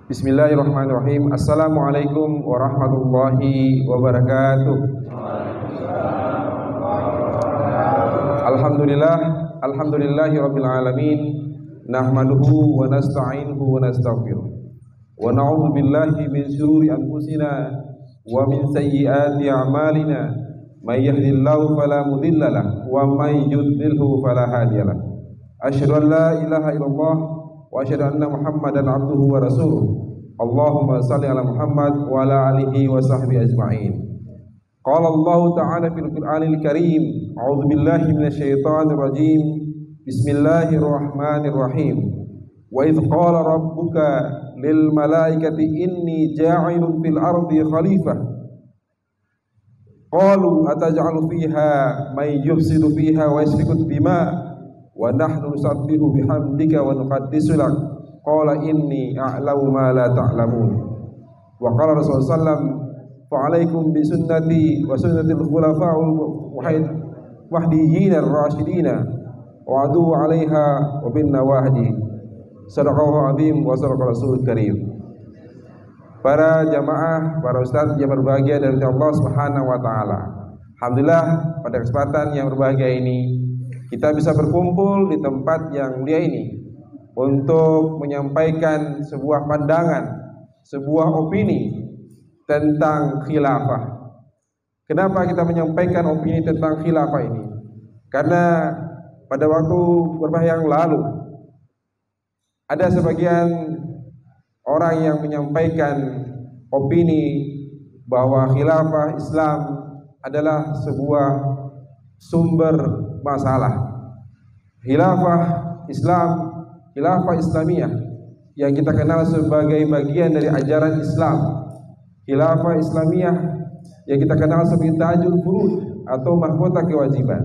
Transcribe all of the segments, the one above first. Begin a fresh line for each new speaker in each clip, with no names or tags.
Bismillahirrahmanirrahim. Assalamualaikum warahmatullahi wabarakatuh. Alhamdulillahi rabbil alamin. Nahmaduhu wa nasta'inuhu wa nastaghfiruh. Wa na'udzu billahi min shururi anfusina wa min sayyiati a'malina. May yahdihillahu fala mudilla lahu wa may yudlilhu fala hadiya lahu. Asyhadu an la ilaha illallah wa asyhadu anna Muhammadan abduhu wa rasuluh. Allahumma salli ala Muhammad wa ala alihi wa sahbihi ajma'in. Qala Allah ta'ala fil Qur'anil Karim, a'udzu billahi minasyaitonir rajim. Bismillahirrahmanirrahim. Wa idz qala rabbuka lil malaikati inni ja'ilun fil ardi khalifah. Qalu ataj'alu fiha may yufsidu fiha wa yasfiku ad-dima' wa nahnu nusabbihu bihamdika wa nuqaddisu lak. Qala inni a'lamu ma la ta'lamun. Wa qala Rasulullah sallam, fa'alaikum bi sunnati wa sunnatil khulafa'ul mahdiyyin ar-rasyidin wa adu 'alaiha wa bin nawahdi. Sadaqallahu azim wa sadaqa rasulul karim. Para jamaah, para ustaz yang berbahagia dari Allah Subhanahu wa taala. Alhamdulillah pada kesempatan yang berbahagia ini kita bisa berkumpul di tempat yang mulia ini untuk menyampaikan sebuah pandangan, sebuah opini tentang khilafah. Kenapa kita menyampaikan opini tentang khilafah ini? Karena pada waktu beberapa yang lalu ada sebagian orang yang menyampaikan opini bahwa khilafah Islam adalah sebuah sumber masalah. Khilafah Islam, khilafah Islamiyah yang kita kenal sebagai bagian dari ajaran Islam, khilafah Islamiyah yang kita kenal sebagai tajul furud atau mahkota kewajiban.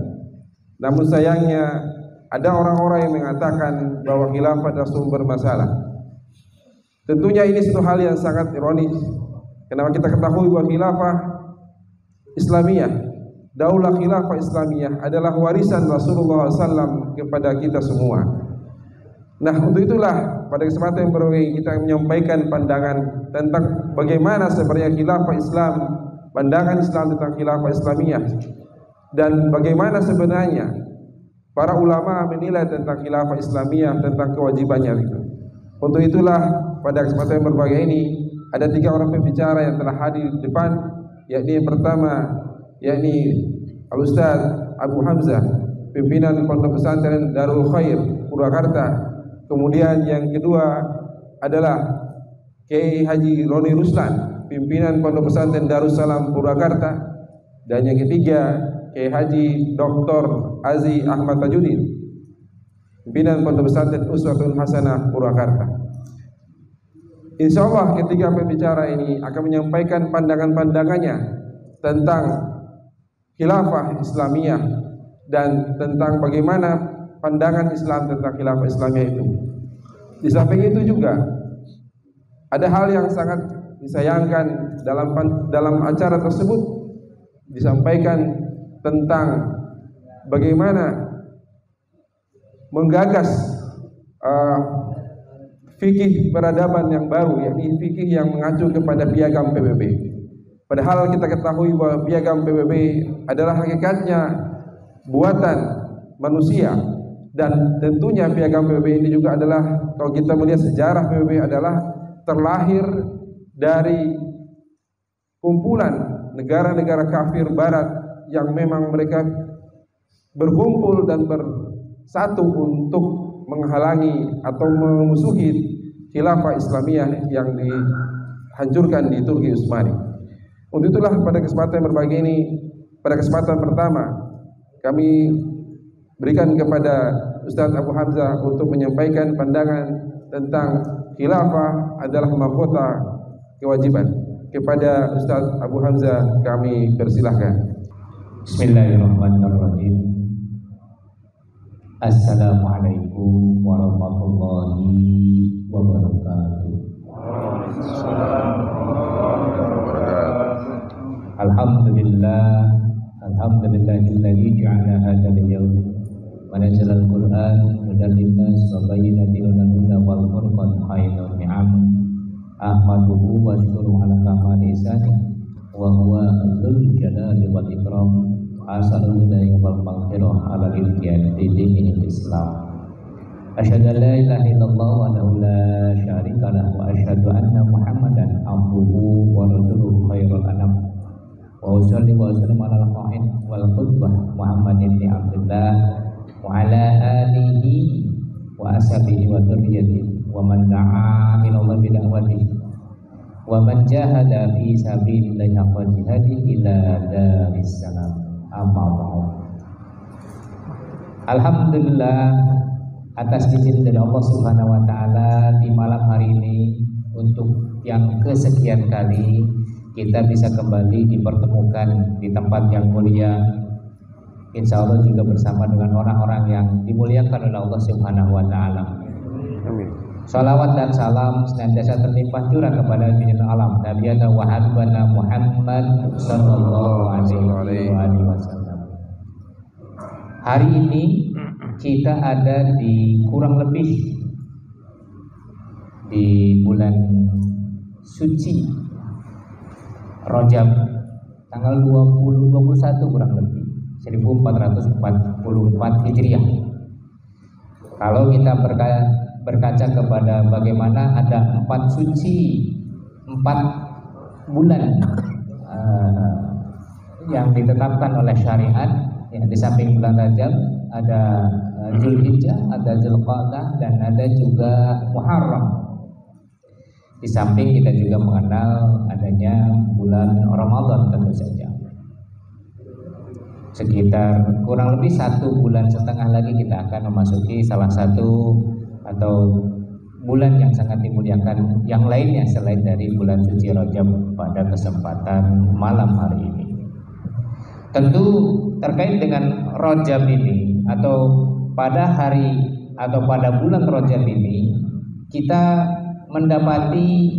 Namun sayangnya ada orang-orang yang mengatakan bahwa khilafah adalah sumber masalah. Tentunya ini satu hal yang sangat ironis. Kenapa kita ketahui bahwa khilafah Islamiyah, daulah khilafah Islamiyah adalah warisan Rasulullah SAW kepada kita semua. Nah, untuk itulah pada kesempatan yang berbahagia kita menyampaikan pandangan tentang bagaimana sebenarnya khilafah Islam, pandangan Islam tentang khilafah Islamiyah, dan bagaimana sebenarnya para ulama menilai tentang khilafah Islamiyah, tentang kewajibannya itu. Untuk itulah pada kesempatan yang berbahagia ini ada 3 orang pembicara yang telah hadir di depan, yakni yang pertama yakni Al-Ustaz Abu Hamzah, pimpinan Pondok Pesantren Darul Khair Purwakarta. Kemudian yang kedua adalah Kiai Haji Roni Ruslan, pimpinan Pondok Pesantren Darussalam Purwakarta. Dan yang ketiga Kiai Haji Dr. Azi Ahmad Tajudin, pimpinan Pondok Pesantren Uswatun Hasanah Purwakarta. Insyaallah ketiga pembicara ini akan menyampaikan pandangan-pandangannya tentang khilafah Islamiyah dan tentang bagaimana pandangan Islam tentang khilafah Islamiyah itu. Di samping itu juga ada hal yang sangat disayangkan dalam acara tersebut, disampaikan tentang bagaimana menggagas fikih peradaban yang baru, yakni fikih yang mengacu kepada piagam PBB. Padahal kita ketahui bahwa piagam PBB adalah hakikatnya buatan manusia, dan tentunya piagam PBB ini juga adalah, kalau kita melihat sejarah PBB adalah terlahir dari kumpulan negara-negara kafir barat yang memang mereka berkumpul dan bersatu untuk menghalangi atau memusuhi khilafah Islamiyah yang dihancurkan di Turki Utsmani. Untuk itulah pada kesempatan yang berbahagia ini, pada kesempatan pertama kami berikan kepada Ustaz Abu Hamzah untuk menyampaikan pandangan tentang khilafah adalah mahkota kewajiban. Kepada Ustaz Abu Hamzah kami persilahkan.
Bismillahirrahmanirrahim. Assalamualaikum warahmatullahi wabarakatuh. Alhamdulillah, alhamdulillahilladzi ja'ala hadzal yawm wa nazzala al-Qur'an hudan lin-nas wa bayyinatin minal huda wal furqan khairun ni'am ahmaduhu wa syukuru ala kamali ihsani wa huwa dzul jalali wal ikram as'alul hidayah wal maghfirah ala al-qiyam di dinil Islam. Asyhadu an la ilaha illallah wa la syarika lahu wa asyhadu anna Muhammadan abduhu wa rasuluhu khairul anam wa usalli wa sallim ala al-qa'id wal qutbah Muhammad ibn Abdullah wa ala alihi wa ashabihi wa dzurriyyatihi wa man da'a ila Allah bi da'watihi wa man jahada fi sabilillahi haqqa jihadihi ila daris salam. Amma ba'd. Alhamdulillah, atas izin dari Allah Subhanahu wa taala di malam hari ini untuk yang kesekian kali kita bisa kembali dipertemukan di tempat yang mulia, insya Allah juga bersama dengan orang-orang yang dimuliakan oleh Allah Subhanahu wa taala. Amin. Salawat dan salam senantiasa terlimpah curah kepada junjungan alam Nabi wa habibana Muhammad sallallahu alaihi wasallam. Hari ini kita ada di kurang lebih di bulan suci Rajab tanggal 21 kurang lebih 1444 Hijriah. Kalau kita berkaca kepada bagaimana ada 4 suci 4 bulan yang ditetapkan oleh syariat, ya, di samping bulan Rajab ada Zulhijjah, ada Zulqa'dah, dan ada juga Muharram. Di samping kita juga mengenal adanya bulan Ramadan tentu saja. Sekitar kurang lebih 1,5 bulan lagi kita akan memasuki salah satu atau bulan yang sangat dimuliakan yang lainnya selain dari bulan suci Rajab pada kesempatan malam hari ini. Tentu terkait dengan Rajab ini atau pada hari atau pada bulan Rajab ini kita mendapati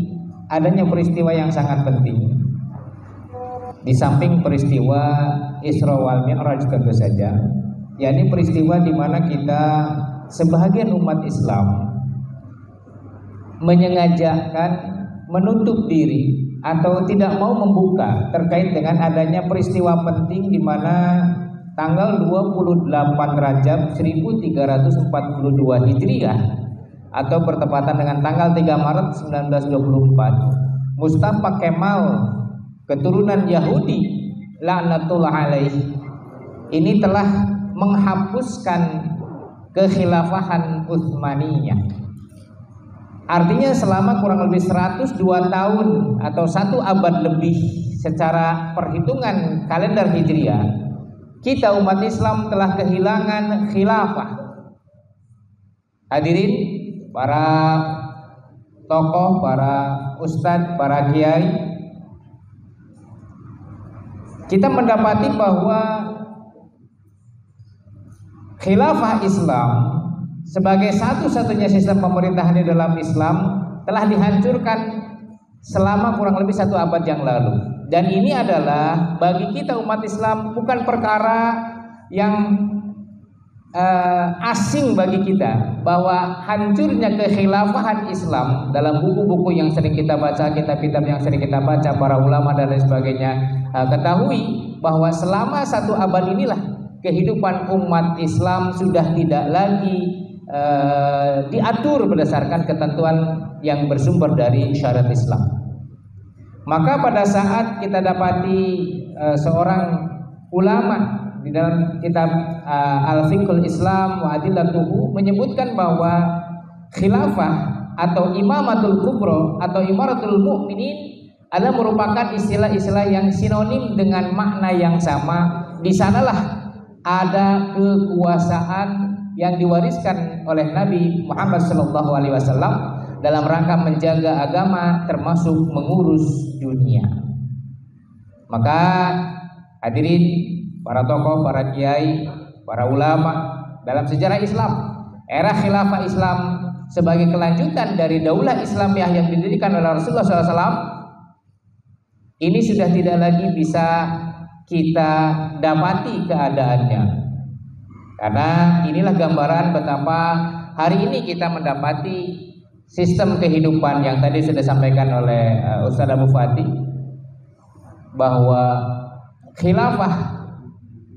adanya peristiwa yang sangat penting. Di samping peristiwa Isra wal Mi'raj tentu saja, yakni peristiwa di mana kita sebahagian umat Islam menyengajakan menutup diri atau tidak mau membuka terkait dengan adanya peristiwa penting di mana tanggal 28 Rajab 1342 Hijriah atau bertepatan dengan tanggal 3 Maret 1924, Mustafa Kemal keturunan Yahudi laknatullah alaih ini telah menghapuskan kekhilafahan Utsmaniyah. Artinya selama kurang lebih 102 tahun atau 1 abad lebih secara perhitungan kalender Hijriah, kita umat Islam telah kehilangan khilafah. Hadirin, para tokoh, para ustadz, para kiai, kita mendapati bahwa khilafah Islam sebagai satu-satunya sistem pemerintahan di dalam Islam telah dihancurkan selama kurang lebih 1 abad yang lalu. Dan ini adalah bagi kita umat Islam bukan perkara yang asing bagi kita, bahwa hancurnya kekhilafahan Islam dalam buku-buku yang sering kita baca, kitab-kitab yang sering kita baca, para ulama dan lain sebagainya ketahui bahwa selama 1 abad inilah kehidupan umat Islam sudah tidak lagi diatur berdasarkan ketentuan yang bersumber dari syariat Islam. Maka pada saat kita dapati seorang ulama di dalam kitab Al-Fiqhul Islam wa Adillatuhu menyebutkan bahwa khilafah atau imamatul kubro atau imaratul mu'minin adalah merupakan istilah-istilah yang sinonim dengan makna yang sama. Di sanalah ada kekuasaan yang diwariskan oleh Nabi Muhammad SAW dalam rangka menjaga agama termasuk mengurus dunia. Maka hadirin, para tokoh, para kiai, para ulama, dalam sejarah Islam, era khilafah Islam sebagai kelanjutan dari daulah Islamiyah yang didirikan oleh Rasulullah SAW, ini sudah tidak lagi bisa kita dapati keadaannya. Karena inilah gambaran betapa hari ini kita mendapati sistem kehidupan yang tadi sudah disampaikan oleh Ustaz Abu Fatih, bahwa khilafah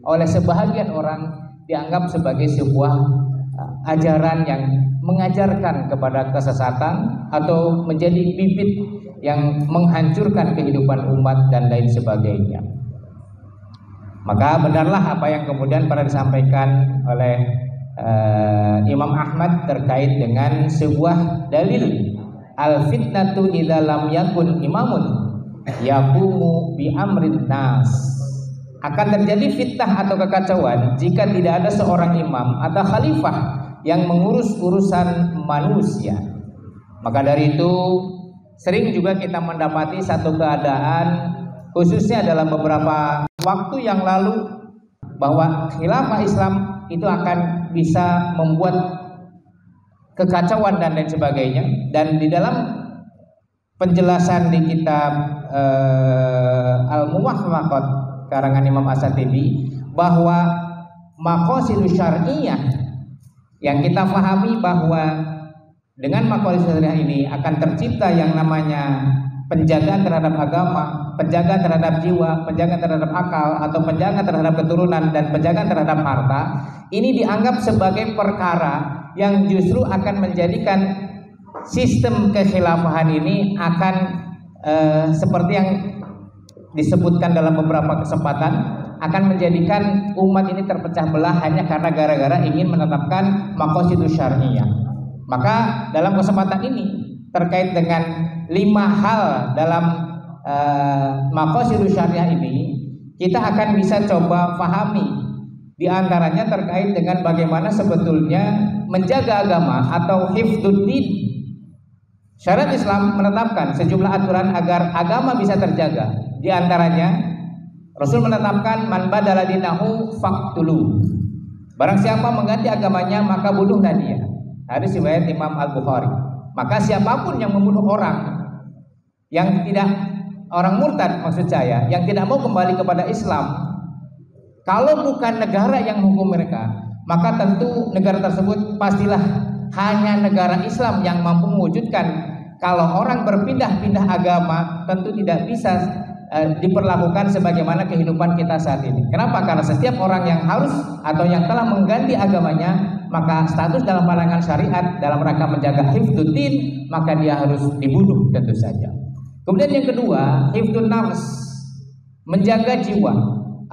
oleh sebahagian orang dianggap sebagai sebuah ajaran yang mengajarkan kepada kesesatan atau menjadi bibit yang menghancurkan kehidupan umat dan lain sebagainya. Maka benarlah apa yang kemudian pernah disampaikan oleh Imam Ahmad terkait dengan sebuah dalil, al-fitnatu idza lam yakun imamun yaqumu bi amrin nas. Akan terjadi fitnah atau kekacauan jika tidak ada seorang imam atau khalifah yang mengurus urusan manusia. Maka dari itu sering juga kita mendapati satu keadaan, khususnya dalam beberapa waktu yang lalu, bahwa khilafah Islam itu akan bisa membuat kekacauan dan lain sebagainya. Dan di dalam penjelasan di kitab Al-Muwafaqat karangan Imam As-Satibi, bahwa maqasidus syar'iyyah yang kita pahami bahwa dengan maqasidus syar'iyyah ini akan tercipta yang namanya penjagaan terhadap agama, penjagaan terhadap jiwa, penjagaan terhadap akal, atau penjagaan terhadap keturunan, dan penjagaan terhadap harta. Ini dianggap sebagai perkara yang justru akan menjadikan sistem kekhilafahan ini akan seperti yang disebutkan dalam beberapa kesempatan, akan menjadikan umat ini terpecah belah hanya karena gara-gara ingin menetapkan maqasidus syar'iyyah. Maka dalam kesempatan ini terkait dengan 5 hal dalam maqasidus syar'iyyah ini, kita akan bisa coba pahami. Di antaranya terkait dengan bagaimana sebetulnya menjaga agama atau hifdzuddin. Syariat Islam menetapkan sejumlah aturan agar agama bisa terjaga. Di antaranya Rasul menetapkan man badala dinahu faqtulu. Barang siapa mengganti agamanya maka bunuhlah dia. Hadis riwayat Imam Al-Bukhari. Maka siapapun yang membunuh orang yang tidak, orang murtad maksud saya, yang tidak mau kembali kepada Islam, kalau bukan negara yang menghukum mereka, maka tentu negara tersebut pastilah hanya negara Islam yang mampu mewujudkan. Kalau orang berpindah-pindah agama tentu tidak bisa diperlakukan sebagaimana kehidupan kita saat ini. Kenapa? Karena setiap orang yang harus atau yang telah mengganti agamanya, maka status dalam pandangan syariat dalam rangka menjaga hifdzuddin, maka dia harus dibunuh tentu saja. Kemudian yang kedua, hifdzun nafs, menjaga jiwa.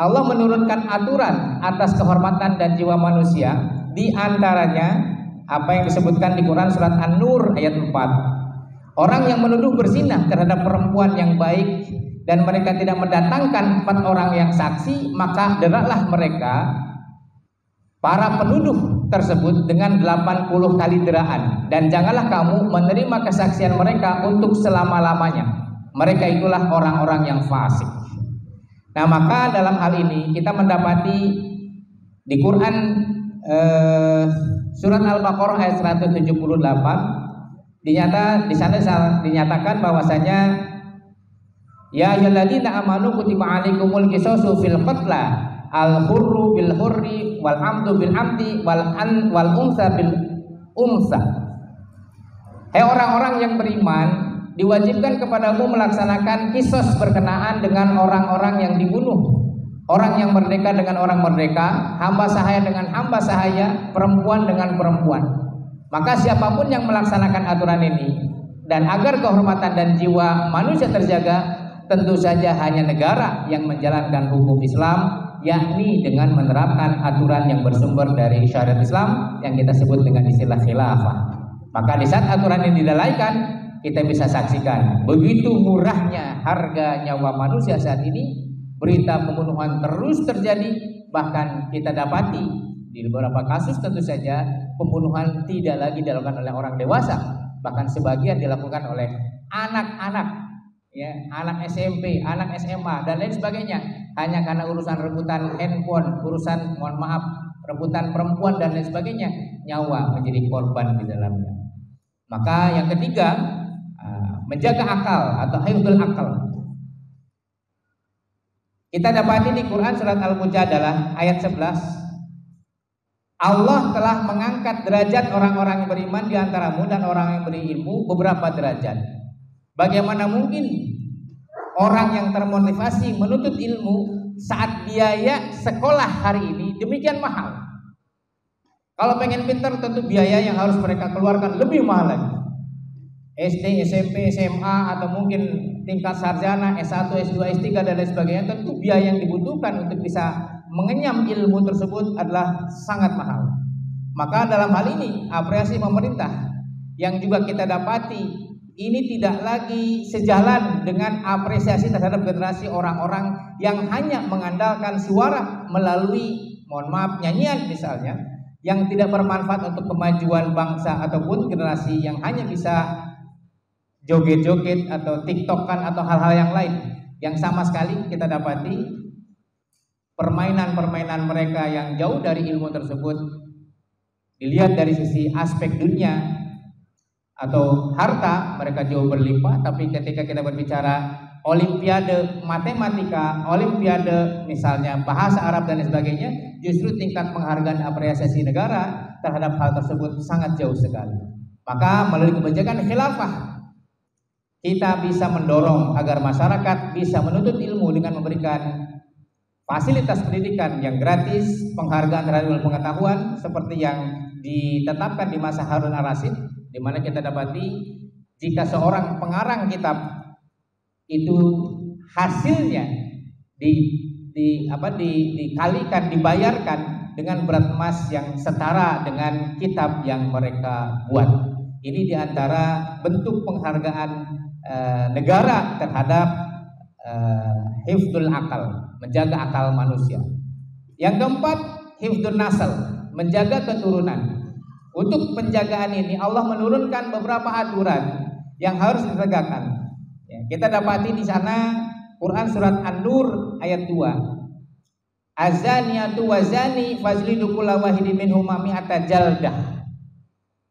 Allah menurunkan aturan atas kehormatan dan jiwa manusia, di antaranya apa yang disebutkan di Quran surat An-Nur ayat 4. Orang yang menuduh berzina terhadap perempuan yang baik dan mereka tidak mendatangkan 4 orang yang saksi, maka deraklah mereka para penuduh tersebut dengan 80 kali deraan, dan janganlah kamu menerima kesaksian mereka untuk selama-lamanya. Mereka itulah orang-orang yang fasik. Nah, maka dalam hal ini kita mendapati di Quran surat Al-Baqarah ayat 178 di sana dinyatakan bahwasanya ya ayyuhalladzina amanu kutiba alaikumul qisasu fil qatla al-hurru bil hurri wal amdu bil amdi wal unsa bil unsa. Hai orang-orang yang beriman, diwajibkan kepadamu melaksanakan kisos berkenaan dengan orang-orang yang dibunuh, orang yang merdeka dengan orang merdeka, hamba sahaya dengan hamba sahaya, perempuan dengan perempuan. Maka siapapun yang melaksanakan aturan ini, dan agar kehormatan dan jiwa manusia terjaga, tentu saja hanya negara yang menjalankan hukum Islam, yakni dengan menerapkan aturan yang bersumber dari syariat Islam yang kita sebut dengan istilah khilafah. Maka di saat aturan ini dilalaikan, kita bisa saksikan begitu murahnya harga nyawa manusia saat ini. Berita pembunuhan terus terjadi, bahkan kita dapati di beberapa kasus tentu saja pembunuhan tidak lagi dilakukan oleh orang dewasa, bahkan sebagian dilakukan oleh anak-anak, ya, anak SMP, anak SMA dan lain sebagainya, hanya karena urusan rebutan handphone, urusan rebutan perempuan dan lain sebagainya, nyawa menjadi korban di dalamnya. Maka yang ketiga, menjaga akal atau hifdzul akal. Kita dapati di Quran surat Al-Mujadalah ayat 11. Allah telah mengangkat derajat orang-orang yang beriman di antaramu dan orang yang berilmu beberapa derajat. Bagaimana mungkin orang yang termotivasi menuntut ilmu saat biaya sekolah hari ini demikian mahal? Kalau pengen pintar tentu biaya yang harus mereka keluarkan lebih mahal lagi. SD, SMP, SMA atau mungkin tingkat sarjana, S1, S2, S3 dan lain sebagainya, tentu biaya yang dibutuhkan untuk bisa mengenyam ilmu tersebut adalah sangat mahal. Maka dalam hal ini apresiasi pemerintah yang juga kita dapati ini tidak lagi sejalan dengan apresiasi terhadap generasi orang-orang yang hanya mengandalkan suara melalui, mohon maaf, nyanyian misalnya, yang tidak bermanfaat untuk kemajuan bangsa, ataupun generasi yang hanya bisa joget-joget atau tiktokan atau hal-hal yang lain, yang sama sekali kita dapati permainan-permainan mereka yang jauh dari ilmu tersebut dilihat dari sisi aspek dunia atau harta mereka jauh berlimpah, tapi ketika kita berbicara olimpiade matematika, olimpiade misalnya bahasa Arab dan sebagainya, justru tingkat penghargaan apresiasi negara terhadap hal tersebut sangat jauh sekali. Maka melalui kebijakan khilafah kita bisa mendorong agar masyarakat bisa menuntut ilmu dengan memberikan fasilitas pendidikan yang gratis, penghargaan terhadap ilmu pengetahuan seperti yang ditetapkan di masa Harun al-Rasyid, di mana kita dapati jika seorang pengarang kitab itu hasilnya dikalikan, dibayarkan dengan berat emas yang setara dengan kitab yang mereka buat. Ini diantara bentuk penghargaan negara terhadap hifdzul akal, menjaga akal manusia. Yang keempat, hifdzun nasl, menjaga keturunan. Untuk penjagaan ini Allah menurunkan beberapa aturan yang harus ditegakkan. Ya, kita dapati di sana Quran surat An-Nur ayat 2. Azaniyatu wazani fajlidu kulla wahidin minhuma mi'ata jaldah.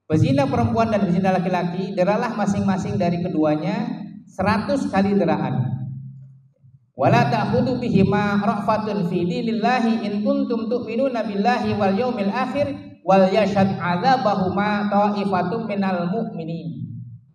Pezina perempuan dan pezina laki-laki deralah masing-masing dari keduanya 100 kali deraan. Wala ta'khudhu bihima ra'fatun fi dinillahi in kuntum tu'minuna billahi wal yaumil akhir wal yashhad 'adzabahuma ta'ifatum minal mu'minin.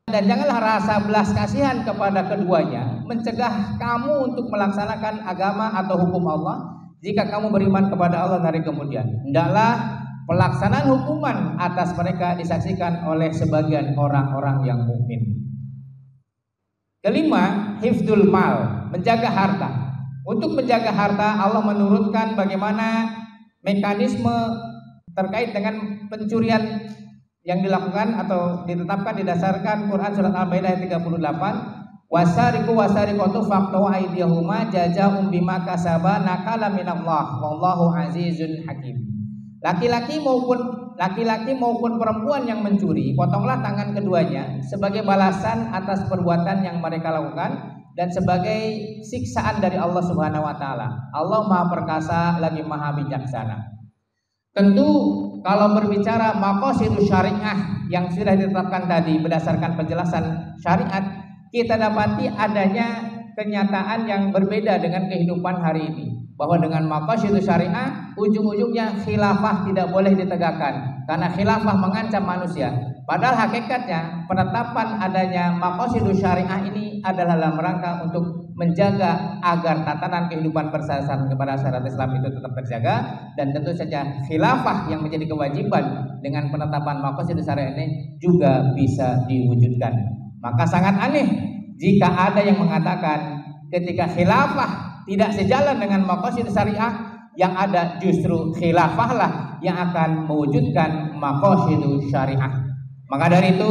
Dan janganlah rasa belas kasihan kepada keduanya mencegah kamu untuk melaksanakan agama atau hukum Allah jika kamu beriman kepada Allah hari kemudian. Hendaklah pelaksanaan hukuman atas mereka disaksikan oleh sebagian orang-orang yang mukmin. Kelima, hifdzul mal, menjaga harta. Untuk menjaga harta, Allah menurunkan bagaimana mekanisme terkait dengan pencurian yang dilakukan atau ditetapkan didasarkan Quran surat Al-Maidah ayat 38. Wasariqu wasariqatu faqtu aydiyahuma jazaa'um bima kasaba nakala minallah wallahu azizun hakim. Laki-laki maupun perempuan yang mencuri, potonglah tangan keduanya sebagai balasan atas perbuatan yang mereka lakukan dan sebagai siksaan dari Allah Subhanahu wa taala. Allah Maha Perkasa lagi Maha Bijaksana. Tentu kalau berbicara maqasidus syariah yang sudah ditetapkan tadi berdasarkan penjelasan syariat, kita dapati adanya kenyataan yang berbeda dengan kehidupan hari ini. Bahwa dengan maqasidus syariah ujung-ujungnya khilafah tidak boleh ditegakkan karena khilafah mengancam manusia. Padahal hakikatnya penetapan adanya maqasidus syariah ini adalah dalam rangka untuk menjaga agar tatanan kehidupan bersasar kepada syariat Islam itu tetap terjaga, dan tentu saja khilafah yang menjadi kewajiban dengan penetapan maqasidus syariah ini juga bisa diwujudkan. Maka sangat aneh jika ada yang mengatakan ketika khilafah tidak sejalan dengan maqasid syariah, yang ada justru khilafahlah yang akan mewujudkan maqasid syariah. Maka dari itu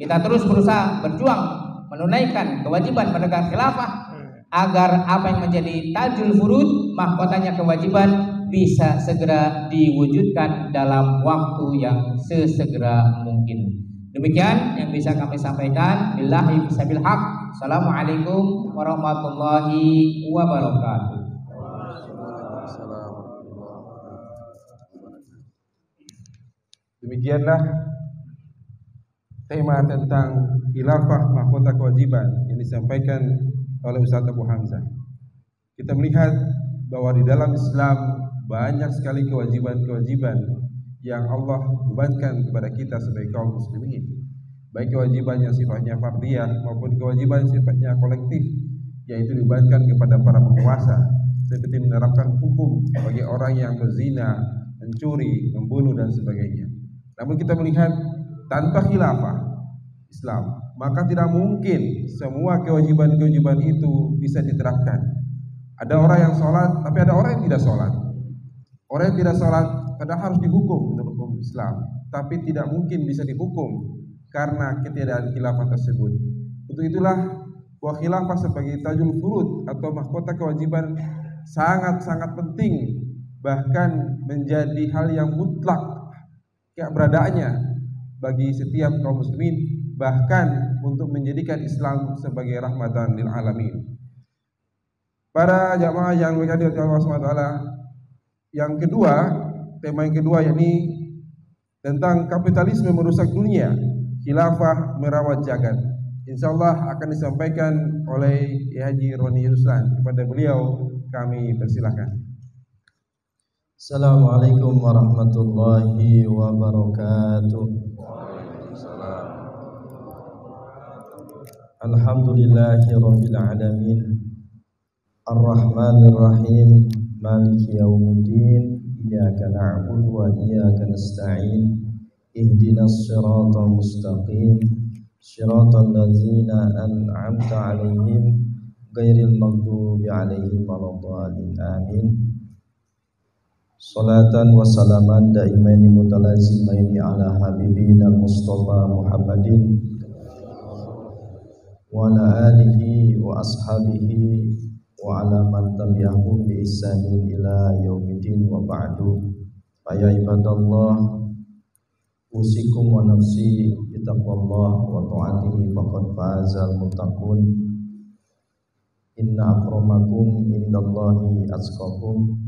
kita terus berusaha berjuang menunaikan kewajiban menegakkan khilafah agar apa yang menjadi tajul furud, mahkotanya kewajiban, bisa segera diwujudkan dalam waktu yang sesegera mungkin. Demikian yang bisa kami sampaikan. Billahi bisabil haq. Assalamualaikum warahmatullahi wabarakatuh.
Demikianlah tema tentang khilafah mahkota kewajiban yang disampaikan oleh Ustaz Abu Hamzah. Kita melihat bahwa di dalam Islam banyak sekali kewajiban-kewajiban yang Allah bebankan kepada kita sebagai kaum muslimin, baik kewajiban yang sifatnya fardhiyah maupun kewajiban yang sifatnya kolektif, yaitu dibebankan kepada para penguasa, seperti menerapkan hukum bagi orang yang berzina, mencuri, membunuh dan sebagainya. Namun kita melihat tanpa khilafah Islam, maka tidak mungkin semua kewajiban-kewajiban itu bisa diterapkan. Ada orang yang sholat, tapi ada orang yang tidak sholat. Orang yang tidak sholat padahal harus dihukum menurut hukum Islam, tapi tidak mungkin bisa dihukum karena ketiadaan khilafah tersebut. Untuk itulah bahwa khilafah sebagai tajul furud atau mahkota kewajiban sangat-sangat penting, bahkan menjadi hal yang mutlak keberadaannya bagi setiap kaum muslimin, bahkan untuk menjadikan Islam sebagai rahmatan lil alamin. Para jamaah yang berkahdirati Allah SWT, yang kedua, tema yang kedua yakni tentang kapitalisme merusak dunia, khilafah merawat jagat. Insyaallah akan disampaikan oleh Haji Roni Ruslan. Kepada beliau kami persilahkan.
Assalamualaikum warahmatullahi wabarakatuh. Alhamdulillahirabbil alamin. Ar-Rahmanir Rahim. Maliki yaumiddin. Iyyaka na'budu wa iyyaka nasta'in. Ihdinas siratal mustaqim. Shiratal ladzina an'amta 'alaihim ghairil maghdubi 'alaihim waladdallin. Amin. Salatan wa salaman daimaini mutalazimaini ala habibina Mustafa Muhammadin wa ala alihi wa ashabihi wa ala man tabi'ahum bi ihsanin ila yaumiddin wa ba'du. Ya ibadallah, usikum wa nafsi bitaqwallah wa ta'atihi faqad fazal muttaqun. Inna akramakum indallahi atqakum.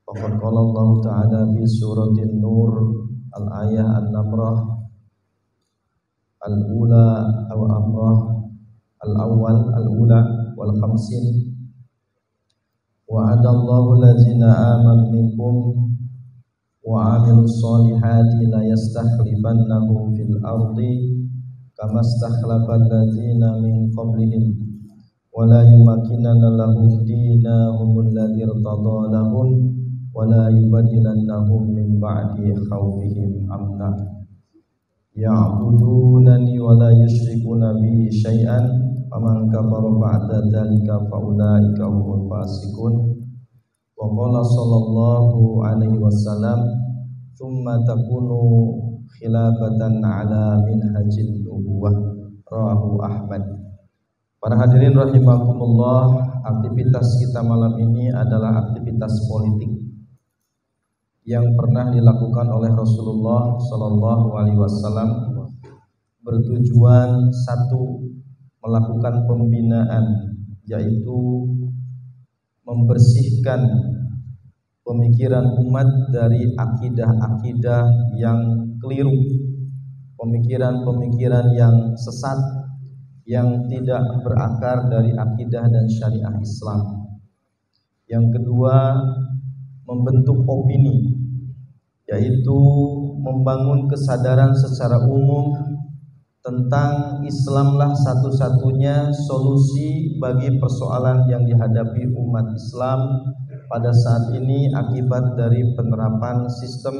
Faqad qala Allah Ta'ala fi suratin Nur al-ayah an-namrah al-ula aw amrah al-awwal al-ula wal khamsin. Wa'adallahu allazina amanu minkum wa 'amilus solihati la yastakhlifannahum fil ardi kama istakhlafal ladzina min qablihim wa la yumakkinanna lahum dinahum alladzi irtada lahum wa la yubaddilannahum min ba'di khawfihim amna ya'budunani wa la yusyrikuna bi syai'an faman kafara ba'da dzalika fa ulaika humul fasiqun. Wa qala sallallahu alaihi wasallam thumma takunu khilafatan ala minhajin nubuwah, rawahu Ahmad. Para hadirin rahimakumullah, aktivitas kita malam ini adalah aktivitas politik yang pernah dilakukan oleh Rasulullah sallallahu alaihi wasallam, bertujuan satu, melakukan pembinaan, yaitu membersihkan pemikiran umat dari akidah-akidah yang keliru, pemikiran-pemikiran yang sesat, yang tidak berakar dari akidah dan syariah Islam. Yang kedua, membentuk opini, yaitu membangun kesadaran secara umum tentang Islamlah satu-satunya solusi bagi persoalan yang dihadapi umat Islam pada saat ini akibat dari penerapan sistem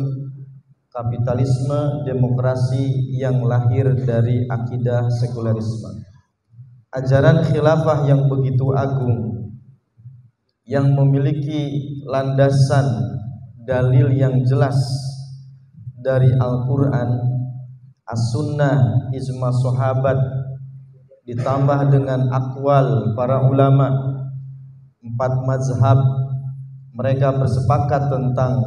kapitalisme demokrasi yang lahir dari akidah sekulerisme. Ajaran khilafah yang begitu agung, yang memiliki landasan dalil yang jelas dari Al-Quran, As-Sunnah, ijma sahabat, ditambah dengan akwal para ulama, 4 mazhab, mereka bersepakat tentang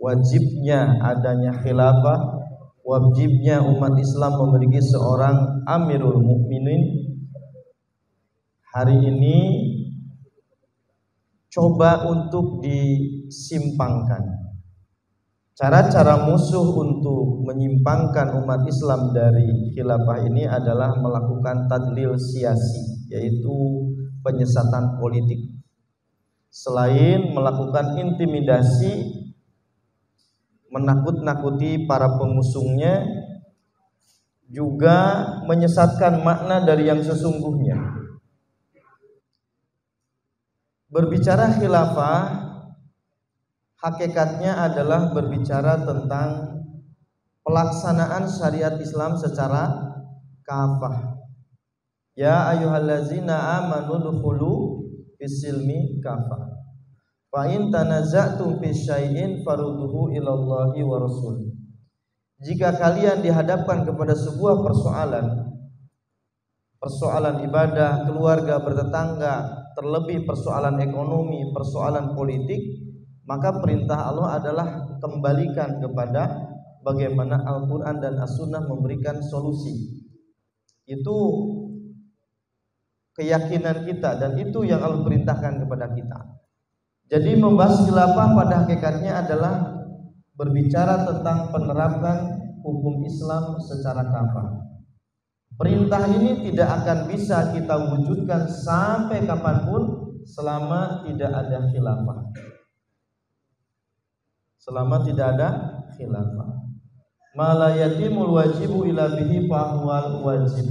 wajibnya adanya khilafah, wajibnya umat Islam memiliki seorang Amirul Mukminin. Hari ini coba untuk disimpangkan. Cara-cara musuh untuk menyimpangkan umat Islam dari khilafah ini adalah melakukan tadlil siasi, yaitu penyesatan politik. Selain melakukan intimidasi, menakut-nakuti para pengusungnya, juga menyesatkan makna dari yang sesungguhnya. Berbicara khilafah hakikatnya adalah berbicara tentang pelaksanaan syariat Islam secara kafah. Ya ayyuhallazina amanu dukhulu fis-silmi kafah. Fa in tanaza'tum fi syai'in farudduhu ilallahi wa rasul. Jika kalian dihadapkan kepada sebuah persoalan ibadah, keluarga, bertetangga, terlebih persoalan ekonomi, persoalan politik, maka perintah Allah adalah kembalikan kepada bagaimana Al-Quran dan As-Sunnah memberikan solusi. Itu keyakinan kita dan itu yang Allah perintahkan kepada kita. Jadi membahas khilafah pada hakikatnya adalah berbicara tentang penerapan hukum Islam secara kafah. Perintah ini tidak akan bisa kita wujudkan sampai kapanpun selama tidak ada khilafah. Selama tidak ada khilafah. Ma la yatimul wajibu illa bihi fa huwal wajib.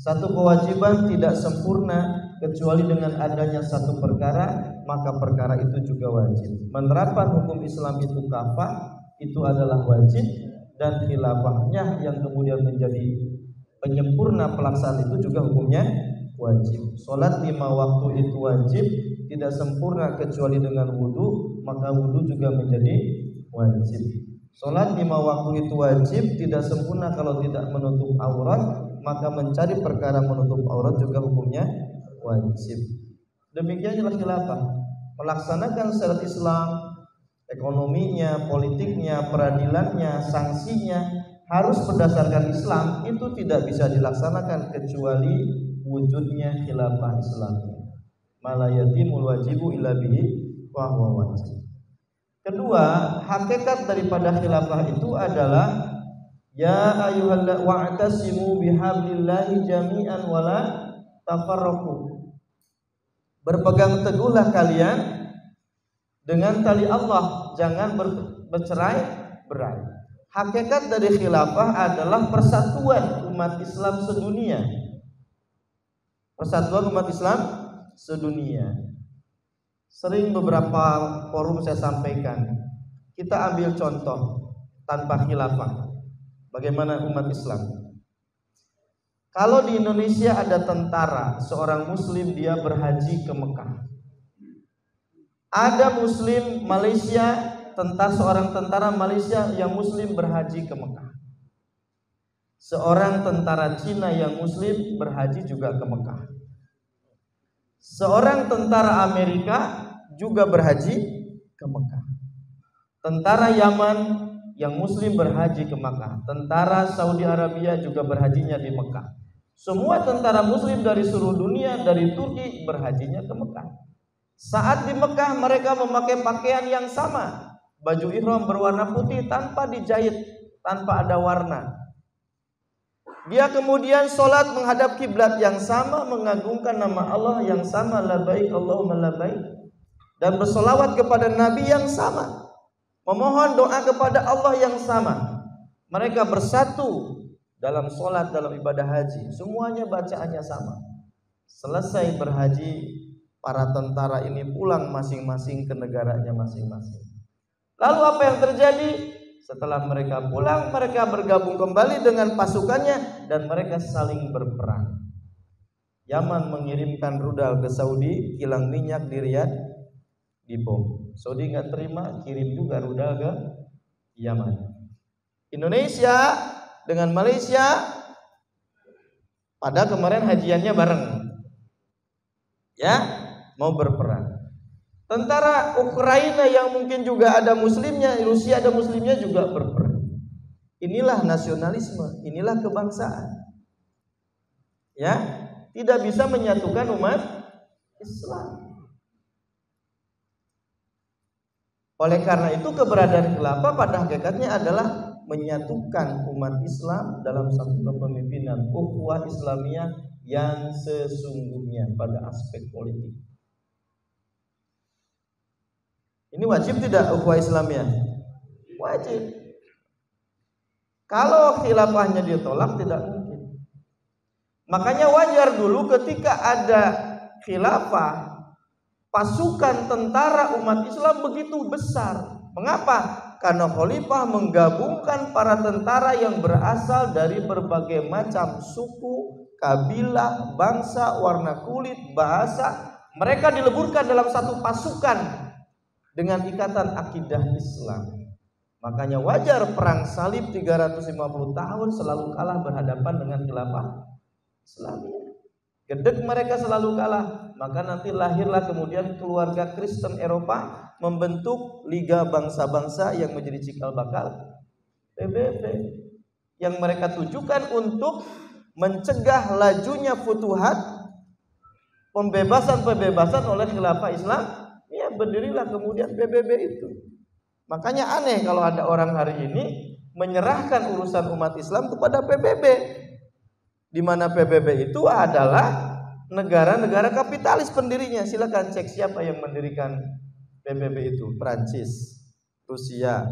Satu kewajiban tidak sempurna kecuali dengan adanya satu perkara, maka perkara itu juga wajib. Menerapkan hukum Islam itu kafah, itu adalah wajib, dan khilafahnya yang kemudian menjadi penyempurna pelaksanaan itu juga hukumnya wajib. Salat 5 waktu itu wajib, tidak sempurna kecuali dengan wudu, maka wudu juga menjadi wajib. Salat 5 waktu itu wajib, tidak sempurna kalau tidak menutup aurat, maka mencari perkara menutup aurat juga hukumnya wajib. Demikian adalah khilafah, melaksanakan syariat Islam, ekonominya, politiknya, peradilannya, sanksinya harus berdasarkan Islam. Itu tidak bisa dilaksanakan kecuali wujudnya khilafah Islam. Ma la yatimul wajibu illa bihi wa huwa wajib. Kedua, hakikat daripada khilafah itu adalah ya ayyuhalladzina wa'tasimu bihablillahi jami'an wala tafarraqu. Berpegang teguhlah kalian dengan tali Allah, jangan bercerai-berai. Hakikat dari khilafah adalah persatuan umat Islam sedunia. Persatuan umat Islam sedunia. Sering beberapa forum saya sampaikan, kita ambil contoh tanpa khilafah, bagaimana umat Islam. Kalau di Indonesia ada tentara, seorang muslim dia berhaji ke Mekah. Ada muslim Malaysia, seorang tentara Malaysia yang muslim berhaji ke Mekah. Seorang tentara Cina yang muslim berhaji juga ke Mekah. Seorang tentara Amerika juga berhaji ke Mekah. Tentara Yaman yang muslim berhaji ke Mekah. Tentara Saudi Arabia juga berhajinya di Mekah. Semua tentara muslim dari seluruh dunia, dari Turki, berhajinya ke Mekah. Saat di Mekah mereka memakai pakaian yang sama, baju ihram berwarna putih tanpa dijahit, tanpa ada warna. Dia kemudian sholat menghadap kiblat yang sama, mengagungkan nama Allah yang sama, labbaik Allahumma labbaik, dan bersolawat kepada Nabi yang sama, memohon doa kepada Allah yang sama. Mereka bersatu dalam sholat, dalam ibadah haji, semuanya bacaannya sama. Selesai berhaji, para tentara ini pulang masing-masing ke negaranya masing-masing. Lalu apa yang terjadi? Setelah mereka pulang, mereka bergabung kembali dengan pasukannya dan mereka saling berperang. Yaman mengirimkan rudal ke Saudi, kilang minyak di Riyadh dibom. Saudi nggak terima, kirim juga rudal ke Yaman. Indonesia dengan Malaysia pada kemarin hajiannya bareng, ya, mau berperang. Tentara Ukraina yang mungkin juga ada muslimnya, Rusia ada muslimnya juga berperang. Inilah nasionalisme, inilah kebangsaan. Ya, tidak bisa menyatukan umat Islam. Oleh karena itu keberadaan khilafah pada hakikatnya adalah menyatukan umat Islam dalam satu kepemimpinan ukhuwah Islamiyah yang sesungguhnya pada aspek politik. Ini wajib tidak ukhuwah Islamiyah? Wajib. Kalau khilafahnya ditolak tidak mungkin. Makanya wajar dulu ketika ada khilafah, pasukan tentara umat Islam begitu besar. Mengapa? Karena khalifah menggabungkan para tentara yang berasal dari berbagai macam suku, kabilah, bangsa, warna kulit, bahasa. Mereka dileburkan dalam satu pasukan dengan ikatan akidah Islam. Makanya wajar perang salib 350 tahun selalu kalah berhadapan dengan khilafah Islamiyah. Gedeg mereka selalu kalah. Maka nanti lahirlah kemudian keluarga Kristen Eropa membentuk Liga Bangsa-Bangsa yang menjadi cikal bakal PBB, yang mereka tujukan untuk mencegah lajunya futuhat, pembebasan oleh khilafah Islam. Ya, berdirilah kemudian PBB itu. Makanya aneh kalau ada orang hari ini menyerahkan urusan umat Islam kepada PBB, di mana PBB itu adalah negara-negara kapitalis pendirinya. Silakan cek siapa yang mendirikan PBB itu. Prancis, Rusia,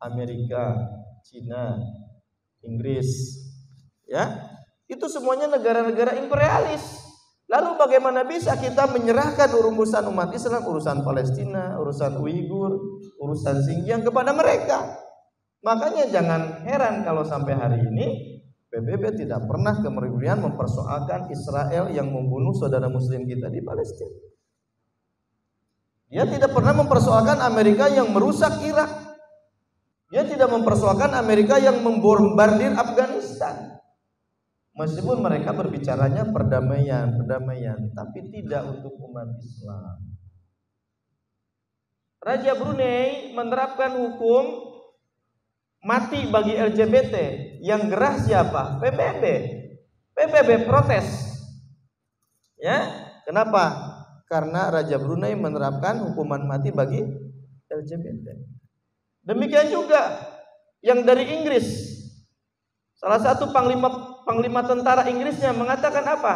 Amerika, Cina, Inggris. Ya, itu semuanya negara-negara imperialis. Lalu bagaimana bisa kita menyerahkan urusan umat Islam, urusan Palestina, urusan Uighur, urusan Xinjiang kepada mereka? Makanya jangan heran kalau sampai hari ini PBB tidak pernah kemudian mempersoalkan Israel yang membunuh saudara muslim kita di Palestina. Dia tidak pernah mempersoalkan Amerika yang merusak Irak. Dia tidak mempersoalkan Amerika yang membombardir Afghanistan. Meskipun mereka berbicaranya perdamaian, tapi tidak untuk umat Islam. Raja Brunei menerapkan hukum mati bagi LGBT. Yang gerah siapa? PBB. PBB protes. Ya, kenapa? Karena Raja Brunei menerapkan hukuman mati bagi LGBT. Demikian juga yang dari Inggris. Salah satu panglima tentara Inggrisnya mengatakan apa?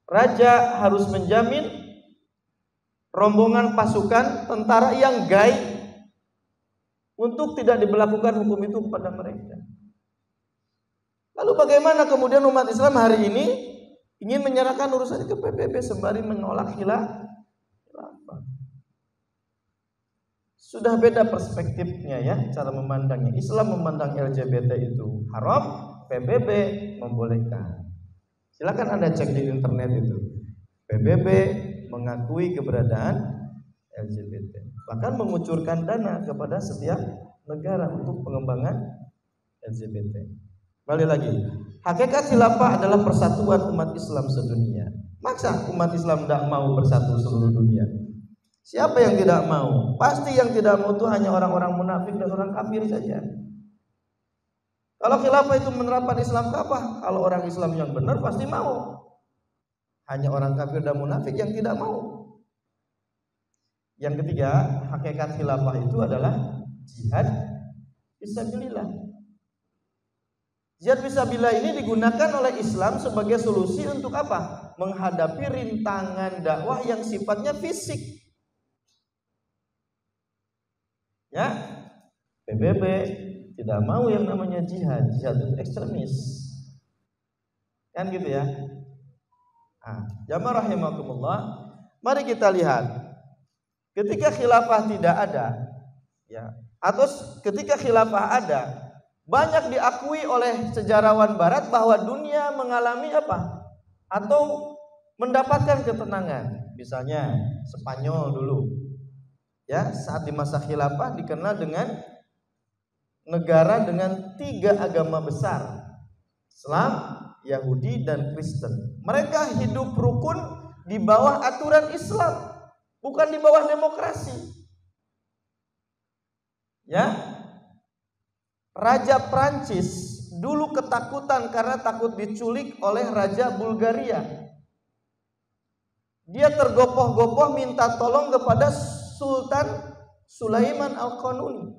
Raja harus menjamin rombongan pasukan tentara yang gay untuk tidak diberlakukan hukum itu kepada mereka. Lalu bagaimana kemudian umat Islam hari ini ingin menyerahkan urusan ke PBB sembari menolak khilafah? Sudah beda perspektifnya ya, cara memandangnya. Islam memandang LGBT itu haram, PBB membolehkan. Silakan Anda cek di internet itu. PBB mengakui keberadaan LGBT, bahkan mengucurkan dana kepada setiap negara untuk pengembangan LGBT. Balik lagi, hakikat khilafah adalah persatuan umat Islam sedunia. Masa umat Islam tidak mau bersatu seluruh dunia? Siapa yang tidak mau? Pasti yang tidak mau itu hanya orang-orang munafik dan orang kafir saja. Kalau khilafah itu menerapkan Islam kafah, kalau orang Islam yang benar pasti mau. Hanya orang kafir dan munafik yang tidak mau. Yang ketiga, hakikat khilafah itu adalah jihad fisabilillah. Jihad fisabilillah ini digunakan oleh Islam sebagai solusi untuk apa? Menghadapi rintangan dakwah yang sifatnya fisik. Ya, PBB tidak mau yang namanya jihad itu ekstremis, kan gitu ya. Jamaah rahimakumullah, mari kita lihat ketika khilafah tidak ada, ya, atau ketika khilafah ada, banyak diakui oleh sejarawan Barat bahwa dunia mengalami apa? Atau mendapatkan ketenangan. Misalnya Spanyol dulu. Ya, saat di masa khilafah dikenal dengan negara dengan 3 agama besar, Islam, Yahudi, dan Kristen. Mereka hidup rukun di bawah aturan Islam, bukan di bawah demokrasi. Ya, Raja Prancis dulu ketakutan karena takut diculik oleh Raja Bulgaria. Dia tergopoh-gopoh minta tolong kepada Sultan Sulaiman Al-Qanuni,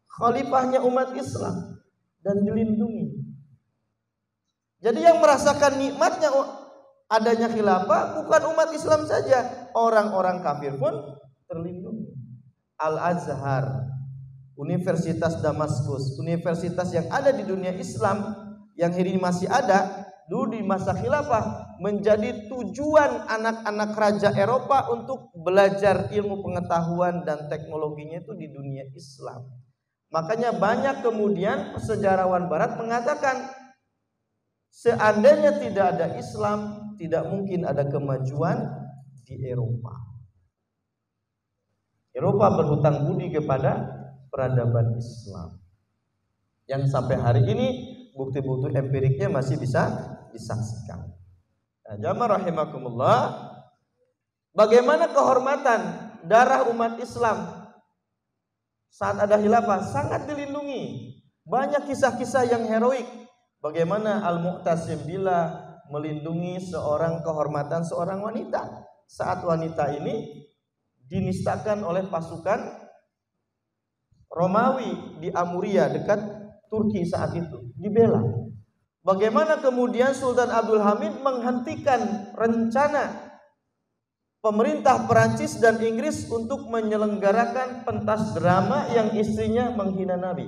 khalifahnya umat Islam, dan dilindungi. Jadi yang merasakan nikmatnya adanya khilafah bukan umat Islam saja, orang-orang kafir pun terlindungi. Al-Azhar, Universitas Damaskus, universitas yang ada di dunia Islam yang hari ini masih ada, dulu di masa khilafah menjadi tujuan anak-anak raja Eropa untuk belajar ilmu pengetahuan dan teknologinya itu di dunia Islam. Makanya banyak kemudian sejarawan barat mengatakan seandainya tidak ada Islam, tidak mungkin ada kemajuan di Eropa. Eropa berhutang budi kepada peradaban Islam yang sampai hari ini bukti-bukti empiriknya masih bisa disaksikan. Nah, jamaah rahimakumullah, bagaimana kehormatan darah umat Islam saat ada khilafah sangat dilindungi. Banyak kisah-kisah yang heroik. Bagaimana Al-Mu'tasim bila melindungi seorang kehormatan seorang wanita saat wanita ini dinistakan oleh pasukan Romawi di Amuria dekat Turki saat itu, dibela. Bagaimana kemudian Sultan Abdul Hamid menghentikan rencana pemerintah Perancis dan Inggris untuk menyelenggarakan pentas drama yang istrinya menghina Nabi.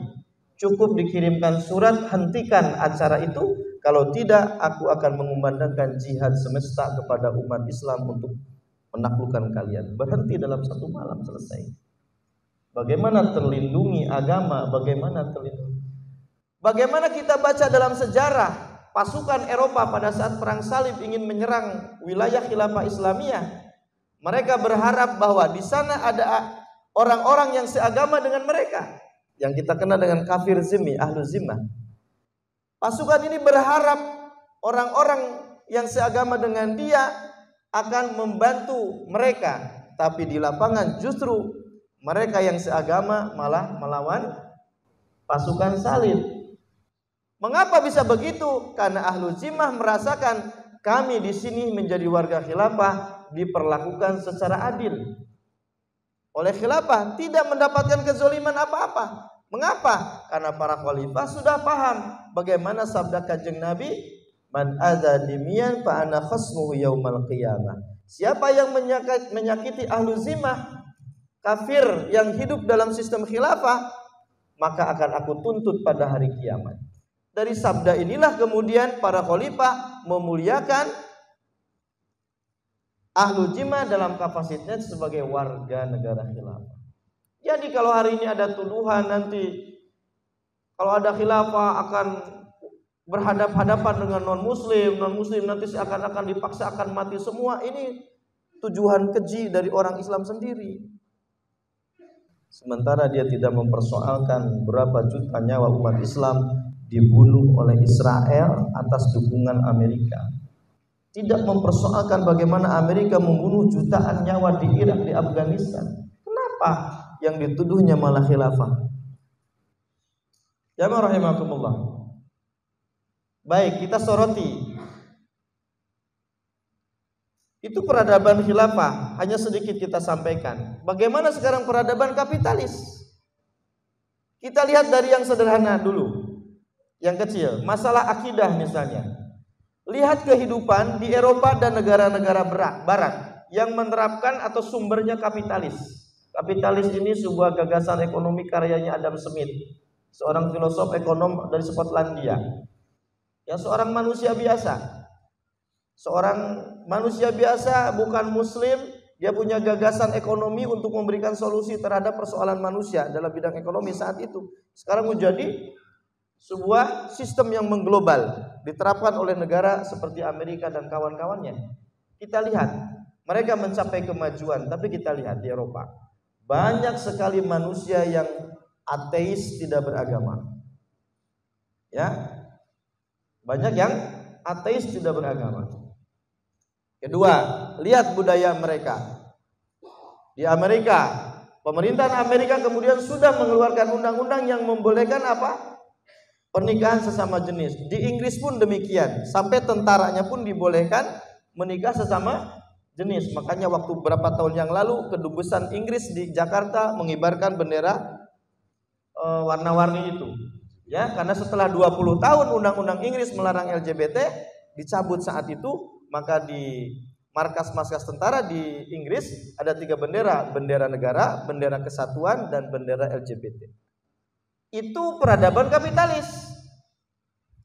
Cukup dikirimkan surat, hentikan acara itu, kalau tidak aku akan mengumandangkan jihad semesta kepada umat Islam untuk menaklukkan kalian. Berhenti dalam satu malam, selesai. Bagaimana terlindungi agama, bagaimana terlindungi. Bagaimana kita baca dalam sejarah pasukan Eropa pada saat perang salib ingin menyerang wilayah khilafah Islamiyah. Mereka berharap bahwa di sana ada orang-orang yang seagama dengan mereka, yang kita kenal dengan kafir zimmi, ahlu zimmah. Pasukan ini berharap orang-orang yang seagama dengan dia akan membantu mereka, tapi di lapangan justru mereka yang seagama malah melawan pasukan salib. Mengapa bisa begitu? Karena ahlu zimmah merasakan kami di sini menjadi warga khilafah diperlakukan secara adil oleh khilafah, tidak mendapatkan kezaliman apa-apa. Mengapa? Karena para khalifah sudah paham bagaimana sabda Kanjeng Nabi, man adza dimiyan fa ana khasmuhu yaumal qiyamah. Siapa yang menyakiti ahlu zimmah, kafir yang hidup dalam sistem khilafah, maka akan aku tuntut pada hari kiamat. Dari sabda inilah kemudian para khalifah memuliakan ahlu zimmah dalam kapasitasnya sebagai warga negara khilafah. Jadi kalau hari ini ada tuduhan nanti kalau ada khilafah akan berhadapan-hadapan dengan non-muslim nanti seakan-akan dipaksa akan mati semua, ini tujuan keji dari orang Islam sendiri. Sementara dia tidak mempersoalkan berapa juta nyawa umat Islam dibunuh oleh Israel atas dukungan Amerika. Tidak mempersoalkan bagaimana Amerika membunuh jutaan nyawa di Irak, di Afghanistan. Kenapa yang dituduhnya malah khilafah? Jamaah rahimakumullah. Baik, kita soroti. Itu peradaban khilafah, hanya sedikit kita sampaikan. Bagaimana sekarang peradaban kapitalis? Kita lihat dari yang sederhana dulu. Yang kecil, masalah akidah misalnya. Lihat kehidupan di Eropa dan negara-negara barat yang menerapkan atau sumbernya kapitalis. Kapitalis ini sebuah gagasan ekonomi karyanya Adam Smith, seorang filosof ekonom dari Skotlandia. Ya, seorang manusia biasa. Seorang manusia biasa bukan muslim, dia punya gagasan ekonomi untuk memberikan solusi terhadap persoalan manusia dalam bidang ekonomi saat itu. Sekarang menjadi sebuah sistem yang mengglobal diterapkan oleh negara seperti Amerika dan kawan-kawannya. Kita lihat mereka mencapai kemajuan, tapi kita lihat di Eropa banyak sekali manusia yang ateis, tidak beragama. Ya, banyak yang ateis, tidak beragama. Kedua, lihat budaya mereka. Di Amerika, pemerintahan Amerika kemudian sudah mengeluarkan undang-undang yang membolehkan apa? Pernikahan sesama jenis. Di Inggris pun demikian. Sampai tentaranya pun dibolehkan menikah sesama jenis. Makanya waktu beberapa tahun yang lalu kedubesen Inggris di Jakarta mengibarkan bendera warna-warni itu. Ya, karena setelah 20 tahun undang-undang Inggris melarang LGBT dicabut saat itu, maka di markas-markas tentara di Inggris ada 3 bendera, bendera negara, bendera kesatuan, dan bendera LGBT. Itu peradaban kapitalis.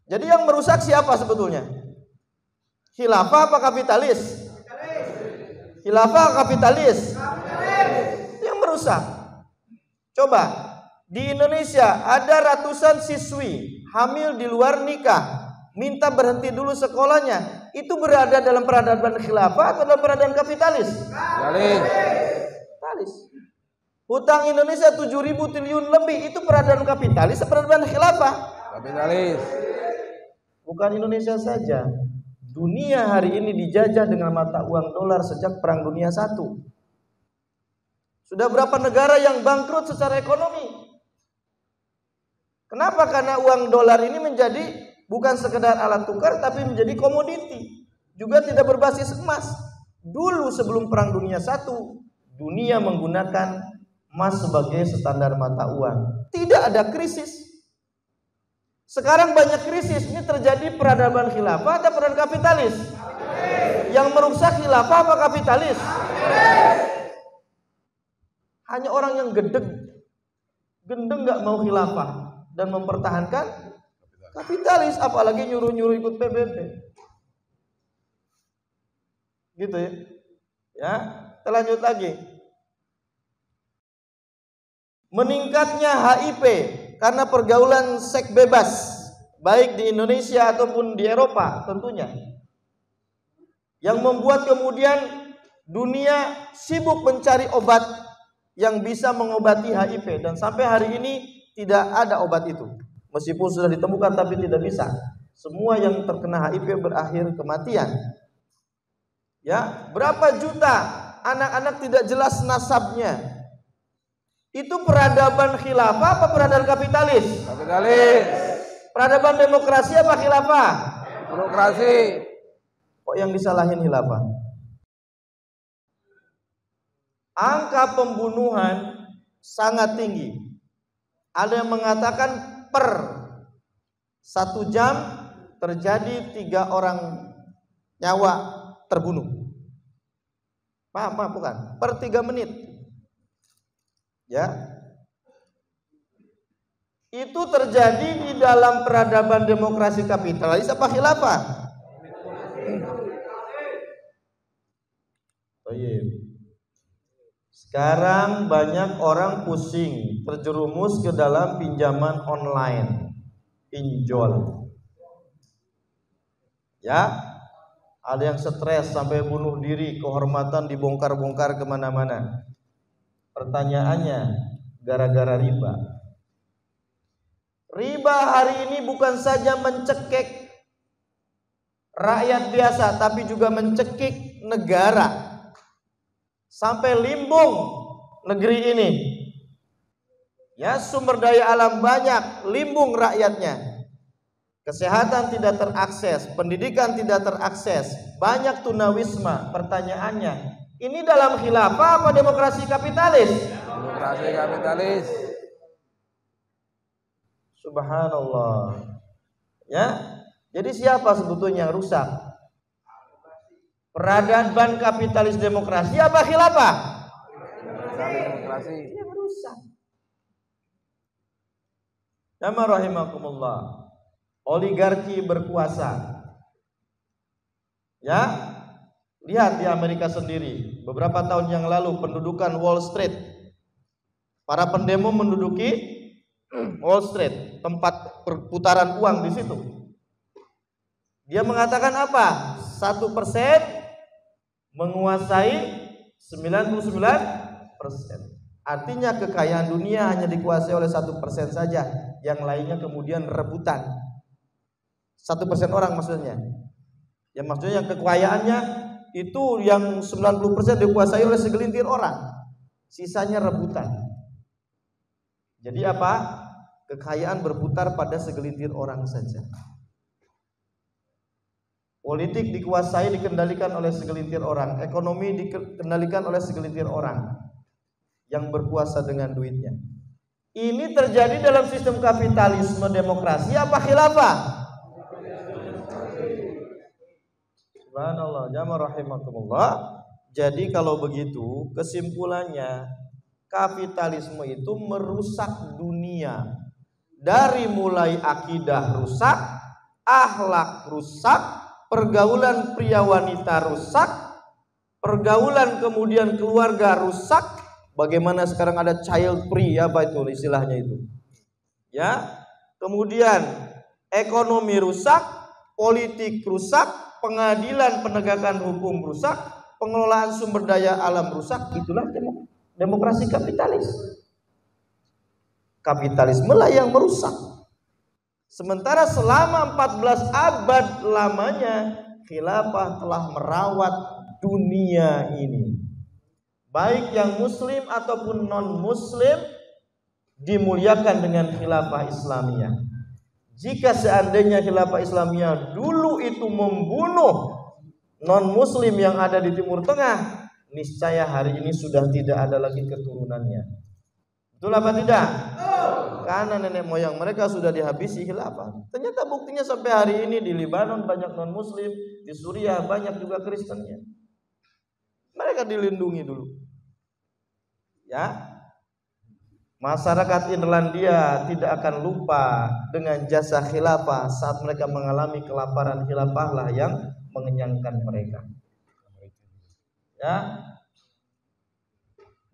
Jadi yang merusak siapa sebetulnya? Khilafah apa kapitalis? Khilafah kapitalis? Yang merusak. Coba, di Indonesia ada ratusan siswi hamil di luar nikah, minta berhenti dulu sekolahnya. Itu berada dalam peradaban khilafah atau dalam peradaban kapitalis? Kapitalis. Hutang Indonesia 7.000 triliun lebih, itu peradaban kapitalis atau peradaban khilafah? Kapitalis. Bukan Indonesia saja. Dunia hari ini dijajah dengan mata uang dolar sejak Perang Dunia I. Sudah berapa negara yang bangkrut secara ekonomi? Kenapa? Karena uang dolar ini menjadi bukan sekedar alat tukar, tapi menjadi komoditi. Juga tidak berbasis emas. Dulu sebelum Perang Dunia I, dunia menggunakan emas sebagai standar mata uang. Tidak ada krisis. Sekarang banyak krisis. Ini terjadi peradaban khilafah atau peradaban kapitalis? Yang merusak khilafah apa kapitalis? Hanya orang yang gendeng nggak mau khilafah dan mempertahankan kapitalis, apalagi nyuruh-nyuruh ikut PBB. Gitu ya. Ya, kita lanjut lagi. Meningkatnya HIV karena pergaulan seks bebas, baik di Indonesia ataupun di Eropa tentunya, yang membuat kemudian dunia sibuk mencari obat yang bisa mengobati HIV, dan sampai hari ini tidak ada obat itu. Meskipun sudah ditemukan tapi tidak bisa. Semua yang terkena HIV berakhir kematian. Ya, berapa juta anak-anak tidak jelas nasabnya. Itu peradaban khilafah apa peradaban kapitalis? Kapitalis. Peradaban demokrasi apa khilafah? Demokrasi. Kok yang disalahin khilafah? Angka pembunuhan sangat tinggi. Ada yang mengatakan per 1 jam terjadi 3 orang nyawa terbunuh. Paham bukan? Per 3 menit. Ya. Itu terjadi di dalam peradaban demokrasi kapitalis apa khilafah? Sekarang banyak orang pusing, terjerumus ke dalam pinjaman online, pinjol. Ya, ada yang stres sampai bunuh diri, kehormatan dibongkar-bongkar kemana-mana. Pertanyaannya, gara-gara riba. Riba hari ini bukan saja mencekik rakyat biasa, tapi juga mencekik negara. Sampai limbung negeri ini. Ya, sumber daya alam banyak, limbung rakyatnya. Kesehatan tidak terakses, pendidikan tidak terakses, banyak tunawisma. Pertanyaannya, ini dalam khilafah apa demokrasi kapitalis? Demokrasi kapitalis. Subhanallah. Ya, jadi siapa sebetulnya yang rusak? Peradaban kapitalis demokrasi apa khilafah? Demokrasi. Yang rusak. Jamaah rahimakumullah. Oligarki berkuasa. Ya, lihat di Amerika sendiri. Beberapa tahun yang lalu pendudukan Wall Street. Para pendemo menduduki Wall Street, tempat perputaran uang di situ. Dia mengatakan apa? 1% menguasai 99%. Artinya kekayaan dunia hanya dikuasai oleh 1% saja, yang lainnya kemudian rebutan. 1% orang maksudnya. Yang maksudnya yang kekayaannya itu yang 90% dikuasai oleh segelintir orang, sisanya rebutan. Jadi apa? Kekayaan berputar pada segelintir orang saja. Politik dikuasai, dikendalikan oleh segelintir orang. Ekonomi dikendalikan oleh segelintir orang yang berkuasa dengan duitnya. Ini terjadi dalam sistem kapitalisme demokrasi apa khilafah? Subhanallah, jamaah rahimakumullah. Jadi kalau begitu kesimpulannya, kapitalisme itu merusak dunia. Dari mulai akidah rusak, akhlak rusak, pergaulan pria wanita rusak, pergaulan kemudian keluarga rusak. Bagaimana sekarang ada child free, apa itu istilahnya itu? Ya. Kemudian ekonomi rusak, politik rusak, pengadilan penegakan hukum rusak, pengelolaan sumber daya alam rusak. Itulah demokrasi kapitalis. Kapitalisme lah yang merusak. Sementara selama 14 abad lamanya khilafah telah merawat dunia ini. Baik yang muslim ataupun non muslim dimuliakan dengan khilafah Islamiyah. Jika seandainya khilafah Islamiyah dulu itu membunuh non muslim yang ada di Timur Tengah, niscaya hari ini sudah tidak ada lagi keturunannya. Betul apa tidak? Karena nenek moyang mereka sudah dihabisi khilafah. Ternyata buktinya sampai hari ini di Lebanon banyak non muslim, di Suriah banyak juga Kristennya. Mereka dilindungi dulu. Ya. Masyarakat Irlandia tidak akan lupa dengan jasa khilafah saat mereka mengalami kelaparan. Khilafah lah yang mengenyangkan mereka. Ya.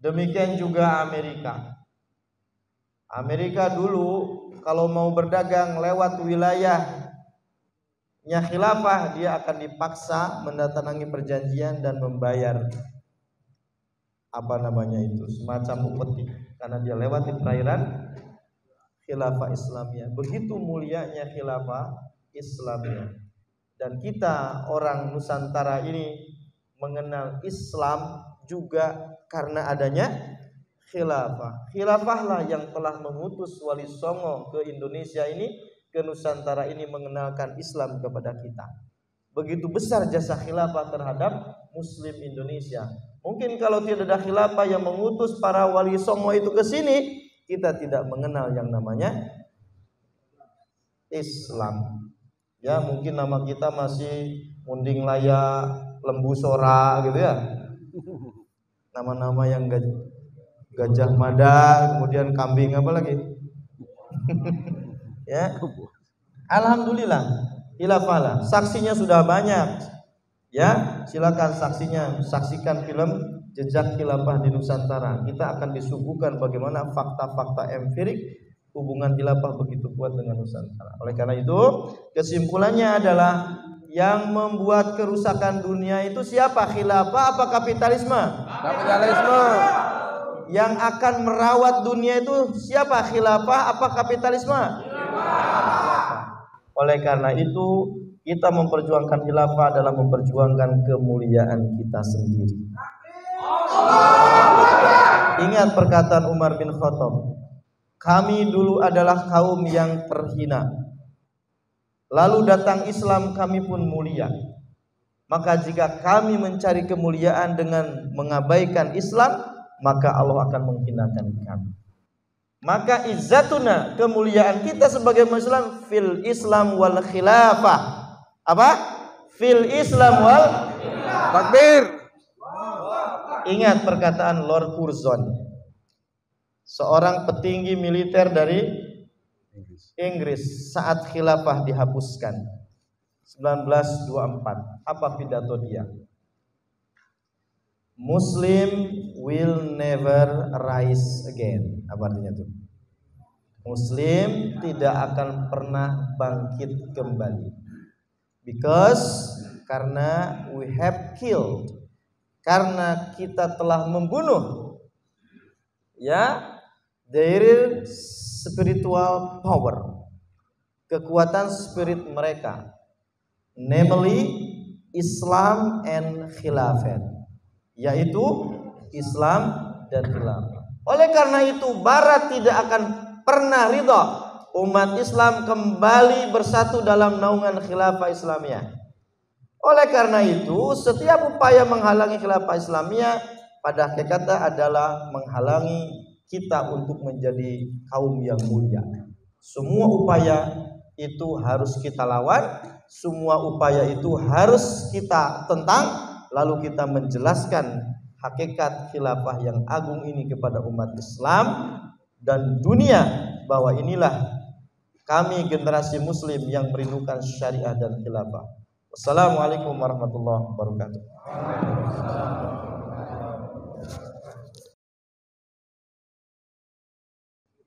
Demikian juga Amerika. Amerika dulu kalau mau berdagang lewat wilayahnya khilafah, dia akan dipaksa mendatangi perjanjian dan membayar semacam upeti karena dia lewati perairan khilafah Islamiyah. Begitu mulianya khilafah Islamiyah. Dan kita orang Nusantara ini mengenal Islam juga karena adanya khilafah. Khilafahlah yang telah mengutus Wali Songo ke Indonesia ini, ke Nusantara ini, mengenalkan Islam kepada kita. Begitu besar jasa khilafah terhadap Muslim Indonesia. Mungkin kalau tidak ada khilafah yang mengutus para Wali Songo itu ke sini, kita tidak mengenal yang namanya Islam. Ya, mungkin nama kita masih Munding Laya, Lembu Sora gitu ya. Nama-nama yang Gajah Mada, kemudian kambing apa lagi? Ya. Alhamdulillah, khilafah lah. Saksinya sudah banyak. Ya, silakan saksikan film Jejak Khilafah di Nusantara. Kita akan disuguhkan bagaimana fakta-fakta empirik hubungan khilafah begitu kuat dengan Nusantara. Oleh karena itu, kesimpulannya adalah yang membuat kerusakan dunia itu siapa? Khilafah apa kapitalisme?
Kapitalisme.
Yang akan merawat dunia itu siapa? Khilafah apa kapitalisme? Khilafah. Oleh karena itu, kita memperjuangkan khilafah adalah memperjuangkan kemuliaan kita sendiri. Ingat perkataan Umar bin Khattab, kami dulu adalah kaum yang terhina, lalu datang Islam, kami pun mulia. Maka jika kami mencari kemuliaan dengan mengabaikan Islam, maka Allah akan menghinakan kami. Maka izzatuna, kemuliaan kita sebagai Muslim, fil Islam wal khilafah. Apa? Fil Islam wal takbir. Ingat perkataan Lord Curzon, seorang petinggi militer dari Inggris saat khilafah dihapuskan 1924. Apa pidato dia? Muslim will never rise again. Apa artinya itu? Muslim tidak akan pernah bangkit kembali. Because karena we have killed, karena kita telah membunuh, ya, their spiritual power, kekuatan spirit mereka, namely Islam and Khilafat, yaitu Islam dan Khilafah. Oleh karena itu, Barat tidak akan pernah ridha umat Islam kembali bersatu dalam naungan khilafah Islamiyah. Oleh karena itu, setiap upaya menghalangi khilafah Islamiyah pada hakikatnya adalah menghalangi kita untuk menjadi kaum yang mulia. Semua upaya itu harus kita lawan, semua upaya itu harus kita tentang, lalu kita menjelaskan hakikat khilafah yang agung ini kepada umat Islam dan dunia, bahwa inilah kami generasi muslim yang merindukan syariah dan khilafah. Wassalamualaikum warahmatullahi wabarakatuh.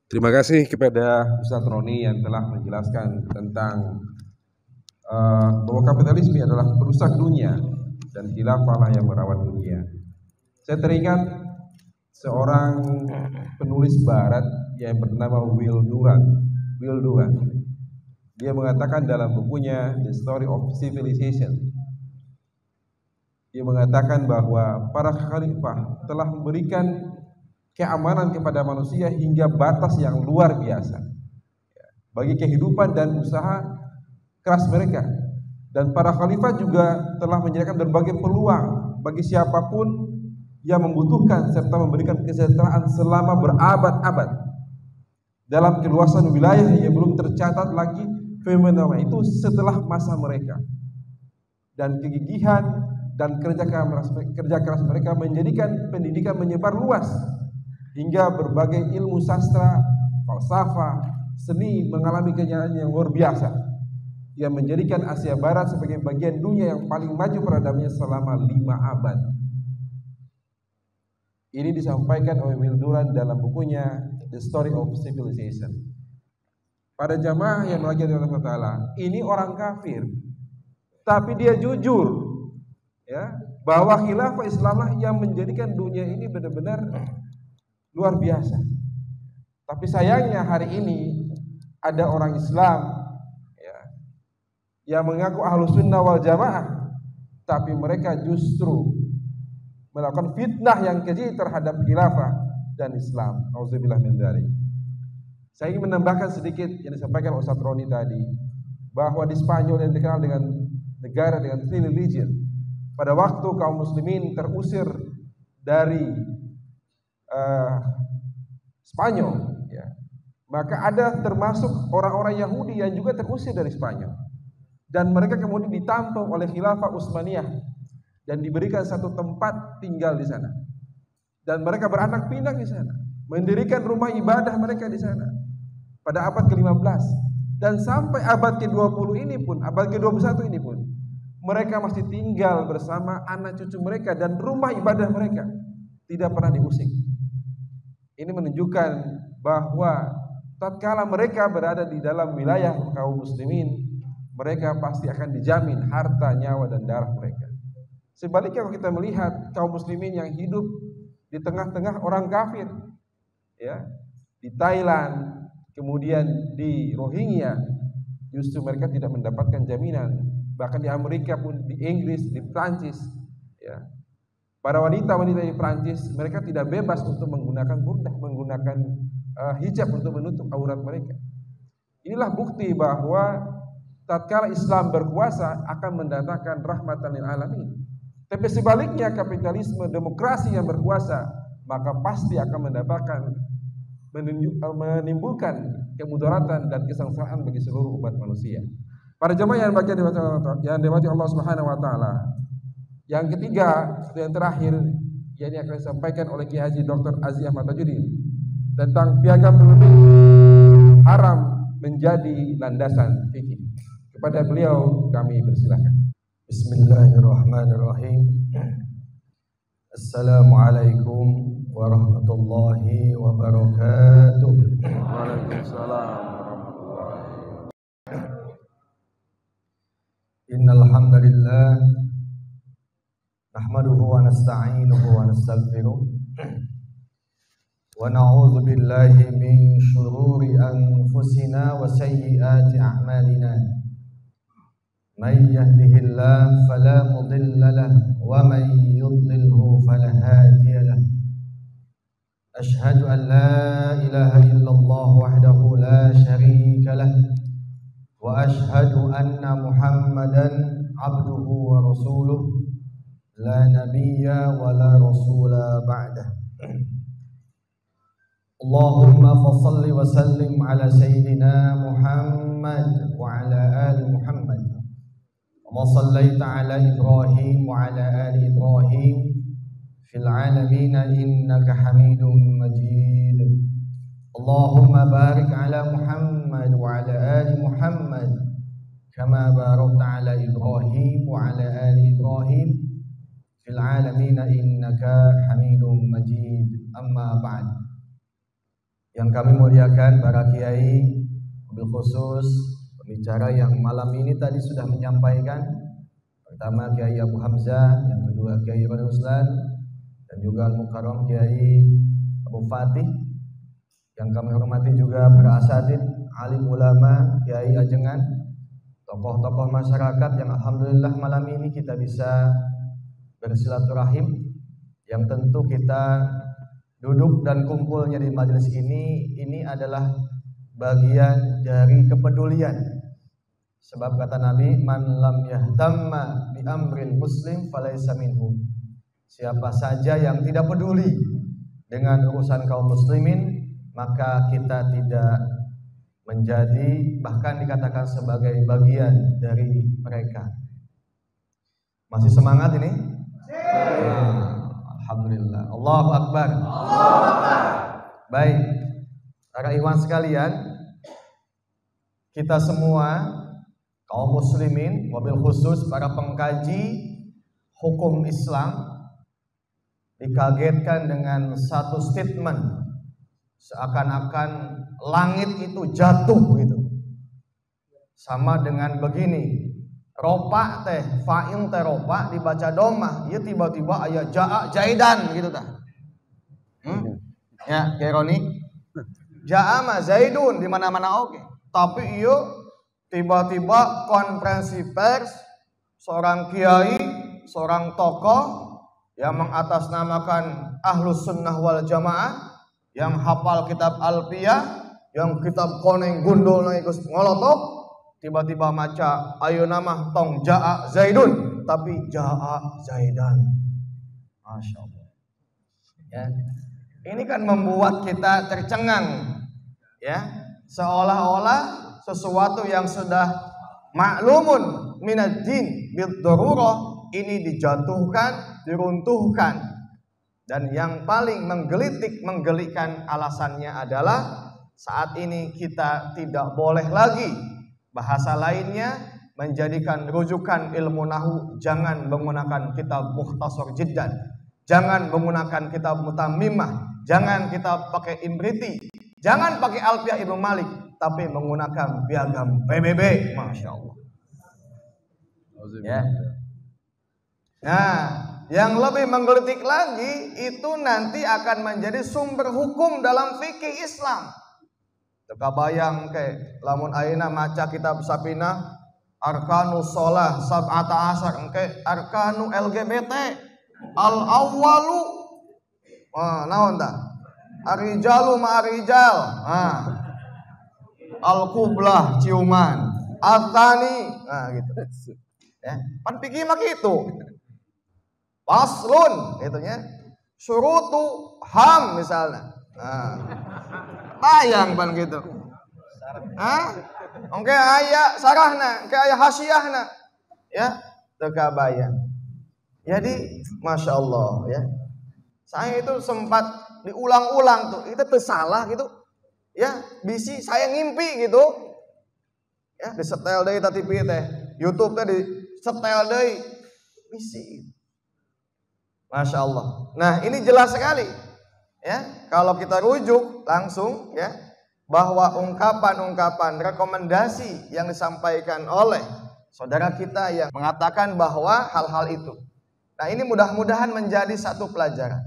Terima kasih kepada Ustaz Roni yang telah menjelaskan tentang bahwa kapitalisme adalah perusak dunia dan khilafah yang merawat dunia. Saya teringat seorang penulis barat yang bernama Will Durant. Dia mengatakan dalam bukunya The Story of Civilization, dia mengatakan bahwa para khalifah telah memberikan keamanan kepada manusia hingga batas yang luar biasa bagi kehidupan dan usaha keras mereka. Dan para khalifah juga telah menyediakan berbagai peluang bagi siapapun yang membutuhkan serta memberikan kesejahteraan selama berabad-abad dalam keluasan wilayah yang belum tercatat lagi fenomena itu setelah masa mereka. Dan kegigihan dan kerja keras mereka menjadikan pendidikan menyebar luas hingga berbagai ilmu sastra, falsafah, seni mengalami kejayaan yang luar biasa yang menjadikan Asia Barat sebagai bagian dunia yang paling maju peradabannya selama 5 abad. Ini disampaikan oleh Will Durant dalam bukunya The Story of Civilization. Pada jamaah yang belajar dari Allah Ta'ala, ini orang kafir, tapi dia jujur, ya, bahwa khilafah Islamlah yang menjadikan dunia ini benar-benar luar biasa. Tapi sayangnya hari ini ada orang Islam, ya, yang mengaku Ahlus Sunnah wal Jamaah, tapi mereka justru melakukan fitnah yang keji terhadap khilafah dan Islam. Auzubillah min dzalik. Saya ingin menambahkan sedikit yang disampaikan Ustaz Roni tadi, bahwa di Spanyol yang dikenal dengan negara dengan three religion, pada waktu kaum muslimin terusir dari Spanyol, ya, maka ada termasuk orang-orang Yahudi yang juga terusir dari Spanyol, dan mereka kemudian ditampung oleh khilafah Utsmaniyah dan diberikan satu tempat tinggal di sana, dan mereka beranak pinak di sana, mendirikan rumah ibadah mereka di sana pada abad ke-15, dan sampai abad ke-20 ini pun, abad ke-21 ini pun mereka masih tinggal bersama anak cucu mereka dan rumah ibadah mereka tidak pernah diusik. Ini menunjukkan bahwa tatkala mereka berada di dalam wilayah kaum muslimin, mereka pasti akan dijamin harta, nyawa dan darah mereka. Sebaliknya kalau kita melihat kaum muslimin yang hidup di tengah-tengah orang kafir, ya, di Thailand, kemudian di Rohingya, justru mereka tidak mendapatkan jaminan. Bahkan di Amerika pun, di Inggris, di Prancis, ya, para wanita-wanita di Prancis mereka tidak bebas untuk menggunakan burdah, menggunakan hijab untuk menutup aurat mereka. Inilah bukti bahwa tatkala Islam berkuasa akan mendatangkan rahmatan lil alamin. Tapi sebaliknya kapitalisme, demokrasi yang berkuasa, maka pasti akan menimbulkan kemudaratan dan kesengsaraan bagi seluruh umat manusia. Para jemaah yang dirahmati Allah Subhanahu wa taala. Yang ketiga, yang terakhir, yang akan disampaikan oleh Kiai Haji Dr. Aziz Ahmad Tajuddin tentang piagam PBB haram menjadi landasan fikih. Kepada beliau kami persilakan.
Bismillahirrahmanirrahim. Assalamualaikum warahmatullahi wabarakatuh.
Waalaikumsalam warahmatullahi wabarakatuh.
Innal hamdalillah nahmaduhu wa nasta'inuhu wa nastaghfiruh wa na'udzu billahi min shururi anfusina wa sayyiati a'malina. Man yahdihillahu fala mudilla lahu wa man yudlilhu fala hadiya lahu. Ashhadu an la ilaha illallah wahdahu la syarika lahu wa ashhadu anna Muhammadan abduhu wa rasuluh la nabiyya wa la rasula ba'dah. Allahumma fassalli wa sallim ala sayyidina Muhammad wa ala ali Muhammad. Wa sallaita ala Ibrahim wa ala ali Ibrahim fil alamin innaka Hamidum Majid. Allahumma barik ala Muhammad Muhammad wa ala ali Muhammad kama barakta ala Ibrahim wa ala ali Ibrahim fil alamin innaka Hamidum Majid. Amma ba'd. Yang kami muliakan para kiai, wabil khusus pembicara yang malam ini tadi sudah menyampaikan. Pertama Kiai Abu Hamzah, yang kedua Kiai Roni Ruslan, dan juga Al-Mukarram Kiai Abu Fatih. Yang kami hormati juga para asatid, alim ulama, Kiai Ajengan, tokoh-tokoh masyarakat yang alhamdulillah malam ini kita bisa bersilaturahim. Yang tentu kita duduk dan kumpulnya di majelis ini adalah bagian dari kepedulian. Sebab kata Nabi, man lam yahtamma bi amrin muslim falaysa minhu. Siapa saja yang tidak peduli dengan urusan kaum muslimin, maka kita tidak menjadi, bahkan dikatakan sebagai bagian dari mereka. Masih semangat ini? Alhamdulillah. Allahu Akbar. Baik, para ikhwan sekalian, kita semua kaum muslimin, wabil khusus para pengkaji hukum Islam, dikagetkan dengan satu statement seakan-akan langit itu jatuh gitu. Sama dengan begini, ropa teh, fa'il teh ropa dibaca domah, ya tiba-tiba aya ja'a jaidan gitu tah. Ya, kayak Roni. Ja'a mah zaidun di mana-mana oke. Tapi ieu tiba-tiba konferensi pers seorang kiai, seorang tokoh yang mengatasnamakan Ahlus Sunnah wal Jamaah, yang hafal kitab Alfiyah, yang kitab koneng gundul ikut ngolotok, tiba-tiba maca ayeuna mah tong ja'a zaidun, tapi ja'a zaidan. Masya Allah. Ya. Ini kan membuat kita tercengang, ya, seolah-olah sesuatu yang sudah maklumun minad din bid-darurah ini dijatuhkan, diruntuhkan. Dan yang paling menggelikan alasannya adalah saat ini kita tidak boleh lagi, bahasa lainnya menjadikan rujukan ilmu nahwu jangan menggunakan kitab Mukhtasar Jiddan, jangan menggunakan kitab Mutammimah, jangan kita pakai Imriti, jangan pakai Alfiyah Ibnu Malik, tapi menggunakan piagam PBB. Masya Allah. Ya. Nah, yang lebih menggelitik lagi itu nanti akan menjadi sumber hukum dalam fikih Islam. Teka bayang ke lamun ayeuna maca kitab Sapinah arkanus shalah sab'ata asar engke arkanu LGBT al awwalu naon tah arijalu ma'arijal al-qublah ciuman, al-thani, nah gitu. Ya, pan pikir mah gitu. Faslun itunya syurutu ham misalnya. Nah, bayang pan gitu. Oke aya sarahna, oke aya hasiahna. Ya, teu kabayang. Jadi Masya Allah ya. Saya itu sempat diulang-ulang tuh, itu teu salah gitu. Ya, bisi saya ngimpi gitu. Ya, disetel deui ta TV teh. YouTube teh disetel deui. Bisi. Masya Allah. Nah, ini jelas sekali. Ya, kalau kita rujuk langsung ya bahwa ungkapan-ungkapan rekomendasi yang disampaikan oleh saudara kita yang mengatakan bahwa hal-hal itu. Nah, ini mudah-mudahan menjadi satu pelajaran.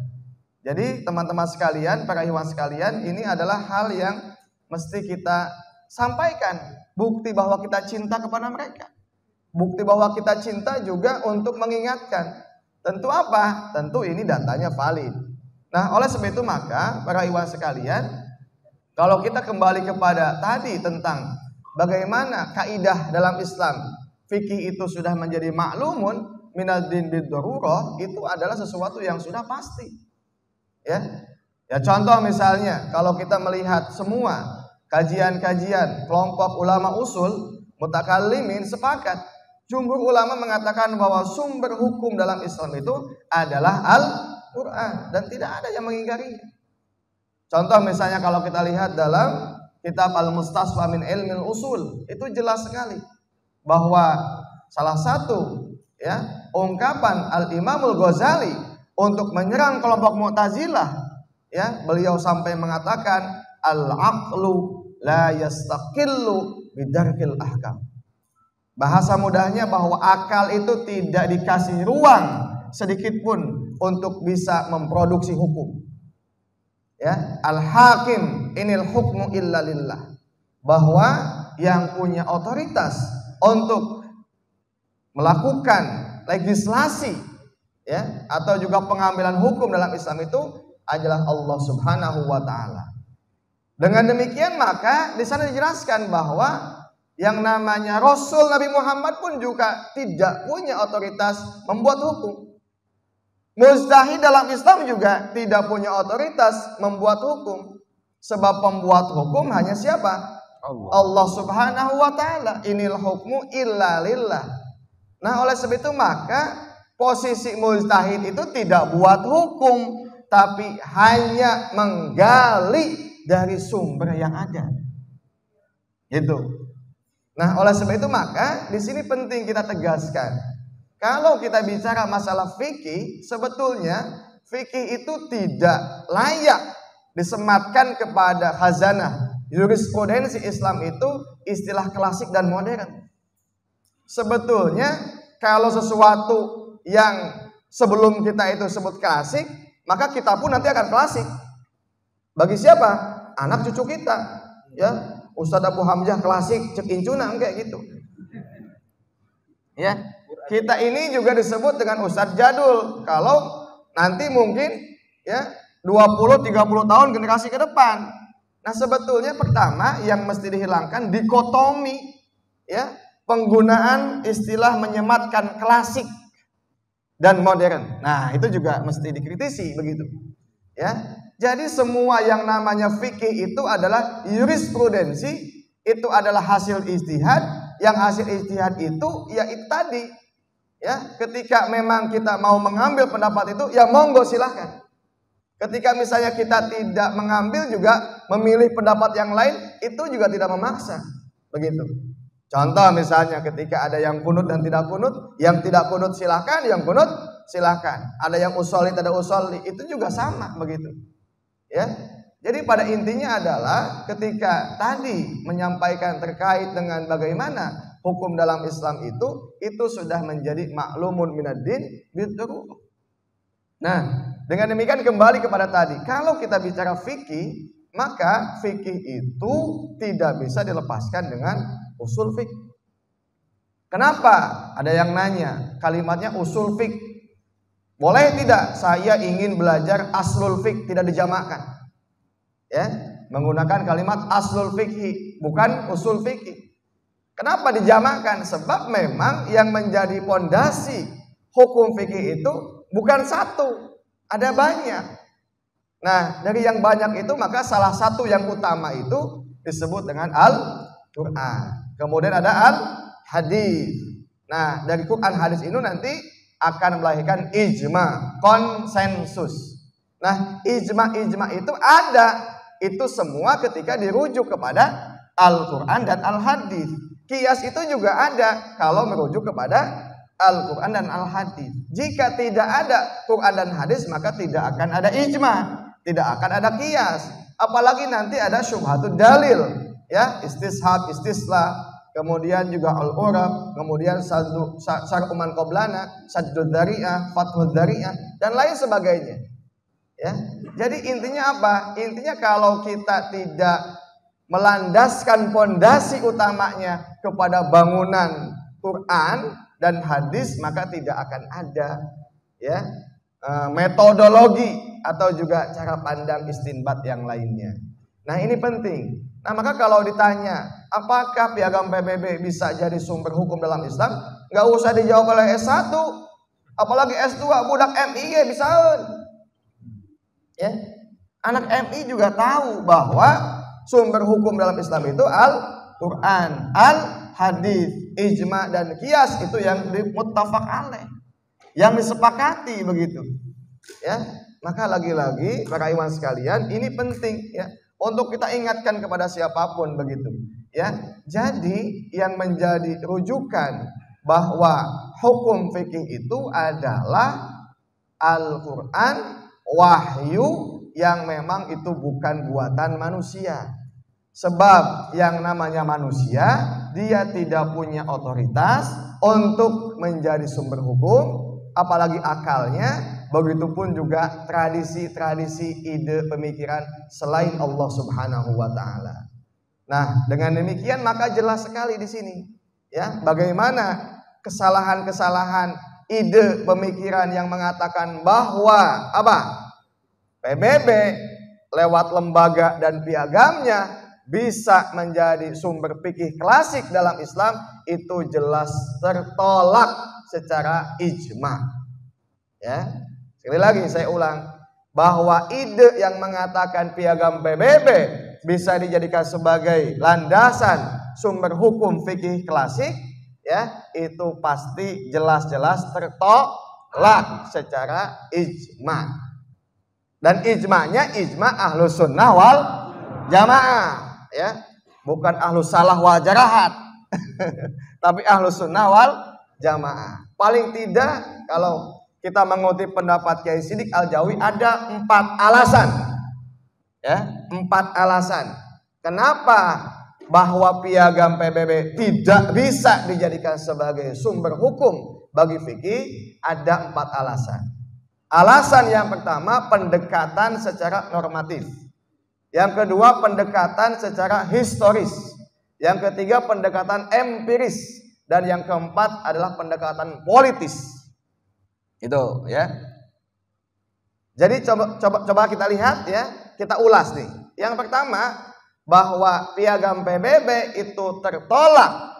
Jadi teman-teman sekalian, para ikhwan sekalian, ini adalah hal yang mesti kita sampaikan. Bukti bahwa kita cinta kepada mereka. Bukti bahwa kita cinta juga untuk mengingatkan. Tentu apa? Tentu ini datanya valid. Nah, oleh sebab itu maka para ikhwan sekalian, kalau kita kembali kepada tadi tentang bagaimana kaidah dalam Islam, fikih itu sudah menjadi maklumun minad din bid-darurah, itu adalah sesuatu yang sudah pasti. Ya contoh misalnya kalau kita melihat semua kajian-kajian kelompok ulama usul mutakallimin sepakat, jumhur ulama mengatakan bahwa sumber hukum dalam Islam itu adalah Al-Quran dan tidak ada yang mengingkarinya. Contoh misalnya kalau kita lihat dalam kitab Al-Mustasfa min Ilmil Usul, itu jelas sekali bahwa salah satu ya ungkapan Al-Imamul Ghazali untuk menyerang kelompok Mu'tazilah, ya, beliau sampai mengatakan al-aqlu la yastaqillu bidarkil ahkam. Bahasa mudahnya bahwa akal itu tidak dikasih ruang sedikit pun untuk bisa memproduksi hukum. Ya, al-hakim inil hukmu illa lillah. Bahwa yang punya otoritas untuk melakukan legislasi, ya, atau juga pengambilan hukum dalam Islam itu adalah Allah Subhanahu wa taala. Dengan demikian maka di sana dijelaskan bahwa yang namanya Rasul Nabi Muhammad pun juga tidak punya otoritas membuat hukum. Mujtahid dalam Islam juga tidak punya otoritas membuat hukum. Sebab pembuat hukum hanya siapa? Allah Subhanahu wa taala. Inil hukmu illa lillah. Nah, oleh sebab itu maka posisi mujtahid itu tidak buat hukum, tapi hanya menggali dari sumber yang ada. Gitu. Nah, oleh sebab itu maka di sini penting kita tegaskan. Kalau kita bicara masalah fikih, sebetulnya fikih itu tidak layak disematkan kepada khazanah. Jurisprudensi Islam itu istilah klasik dan modern. Sebetulnya kalau sesuatu yang sebelum kita itu sebut klasik, maka kita pun nanti akan klasik. Bagi siapa? Anak cucu kita, ya. Ustadz Abu Hamzah klasik, cek incunang kayak gitu. Ya, kita ini juga disebut dengan Ustadz jadul. Kalau nanti mungkin ya 20-30 tahun generasi ke depan. Nah, sebetulnya pertama yang mesti dihilangkan dikotomi, ya, penggunaan istilah menyematkan klasik dan modern. Nah, itu juga mesti dikritisi begitu. Ya. Jadi semua yang namanya fikih itu adalah jurisprudensi, itu adalah hasil ijtihad. Yang hasil ijtihad itu ya itu tadi, ya, ketika memang kita mau mengambil pendapat itu, ya monggo silahkan. Ketika misalnya kita tidak mengambil juga memilih pendapat yang lain, itu juga tidak memaksa, begitu. Contoh misalnya ketika ada yang kunut dan tidak kunut, yang tidak kunut silahkan, yang kunut silahkan. Ada yang usolli, ada usolli, itu juga sama, begitu. Ya, jadi pada intinya adalah ketika tadi menyampaikan terkait dengan bagaimana hukum dalam Islam itu sudah menjadi maklumun minaddin bid'ah. Nah, dengan demikian kembali kepada tadi, kalau kita bicara fikih, maka fikih itu tidak bisa dilepaskan dengan usul fikih. Kenapa? Ada yang nanya, kalimatnya usul fikih. Boleh tidak saya ingin belajar aslul fiqh, tidak dijamakkan, ya, menggunakan kalimat aslul fikhi, bukan usul fikih. Kenapa dijamakkan? Sebab memang yang menjadi pondasi hukum fikih itu bukan satu, ada banyak. Nah, dari yang banyak itu maka salah satu yang utama itu disebut dengan Al-Quran. Kemudian ada Al-Hadis. Nah, dari Quran hadis ini nanti akan melahirkan ijma, konsensus. Nah, ijma itu ada, itu semua ketika dirujuk kepada Al-Quran dan Al-Hadis. Qiyas itu juga ada kalau merujuk kepada Al-Quran dan Al-Hadis. Jika tidak ada Quran dan hadis, maka tidak akan ada ijma, tidak akan ada qiyas. Apalagi nanti ada syubhatud dalil, ya, istishab, istislah, kemudian juga al-urab, kemudian syar'uman qoblana, saddud dzari'ah, fathud dzari'ah, dan lain sebagainya. Ya. Jadi intinya apa? Intinya kalau kita tidak melandaskan pondasi utamanya kepada bangunan Quran dan hadis, maka tidak akan ada, ya, metodologi atau juga cara pandang istinbat yang lainnya. Nah, ini penting. Nah, maka kalau ditanya apakah Piagam PBB bisa jadi sumber hukum dalam Islam, nggak usah dijawab oleh S1, apalagi S2, budak MI bisa. Ya, anak MI juga tahu bahwa sumber hukum dalam Islam itu Al-Quran, Al-Hadis, ijma dan qiyas, itu yang muttafaq alaih, yang disepakati begitu. Ya, maka lagi-lagi para iman sekalian, ini penting, ya. untuk kita ingatkan kepada siapapun begitu ya. Jadi yang menjadi rujukan bahwa hukum fikih itu adalah Al-Quran, wahyu yang memang itu bukan buatan manusia. Sebab yang namanya manusia, dia tidak punya otoritas untuk menjadi sumber hukum, apalagi akalnya. Begitupun juga tradisi-tradisi, ide, pemikiran selain Allah Subhanahu wa taala. Nah, dengan demikian maka jelas sekali di sini ya, bagaimana kesalahan-kesalahan ide pemikiran yang mengatakan bahwa PBB lewat lembaga dan piagamnya bisa menjadi sumber fikih klasik dalam Islam, itu jelas tertolak secara ijma. Ya. Sekali lagi saya ulang, bahwa ide yang mengatakan piagam PBB bisa dijadikan sebagai landasan sumber hukum fikih klasik, ya, itu pasti jelas-jelas tertolak secara ijma. Dan ijma'nya ijma' ahlus sunnah wal jamaah, ya, bukan ahlus salah wal jarahat, tapi ahlus sunnah wal jamaah. Paling tidak kalau kita mengutip pendapat Kiai Siddiq Al-Jawi ada 4 alasan, ya, 4 alasan kenapa bahwa piagam PBB tidak bisa dijadikan sebagai sumber hukum bagi fikih. Ada 4 alasan. Alasan yang pertama, pendekatan secara normatif. Yang kedua, pendekatan secara historis. Yang ketiga, pendekatan empiris. Dan yang keempat adalah pendekatan politis. Itu ya. Jadi coba kita lihat ya, kita ulas nih. Yang pertama, bahwa piagam PBB itu tertolak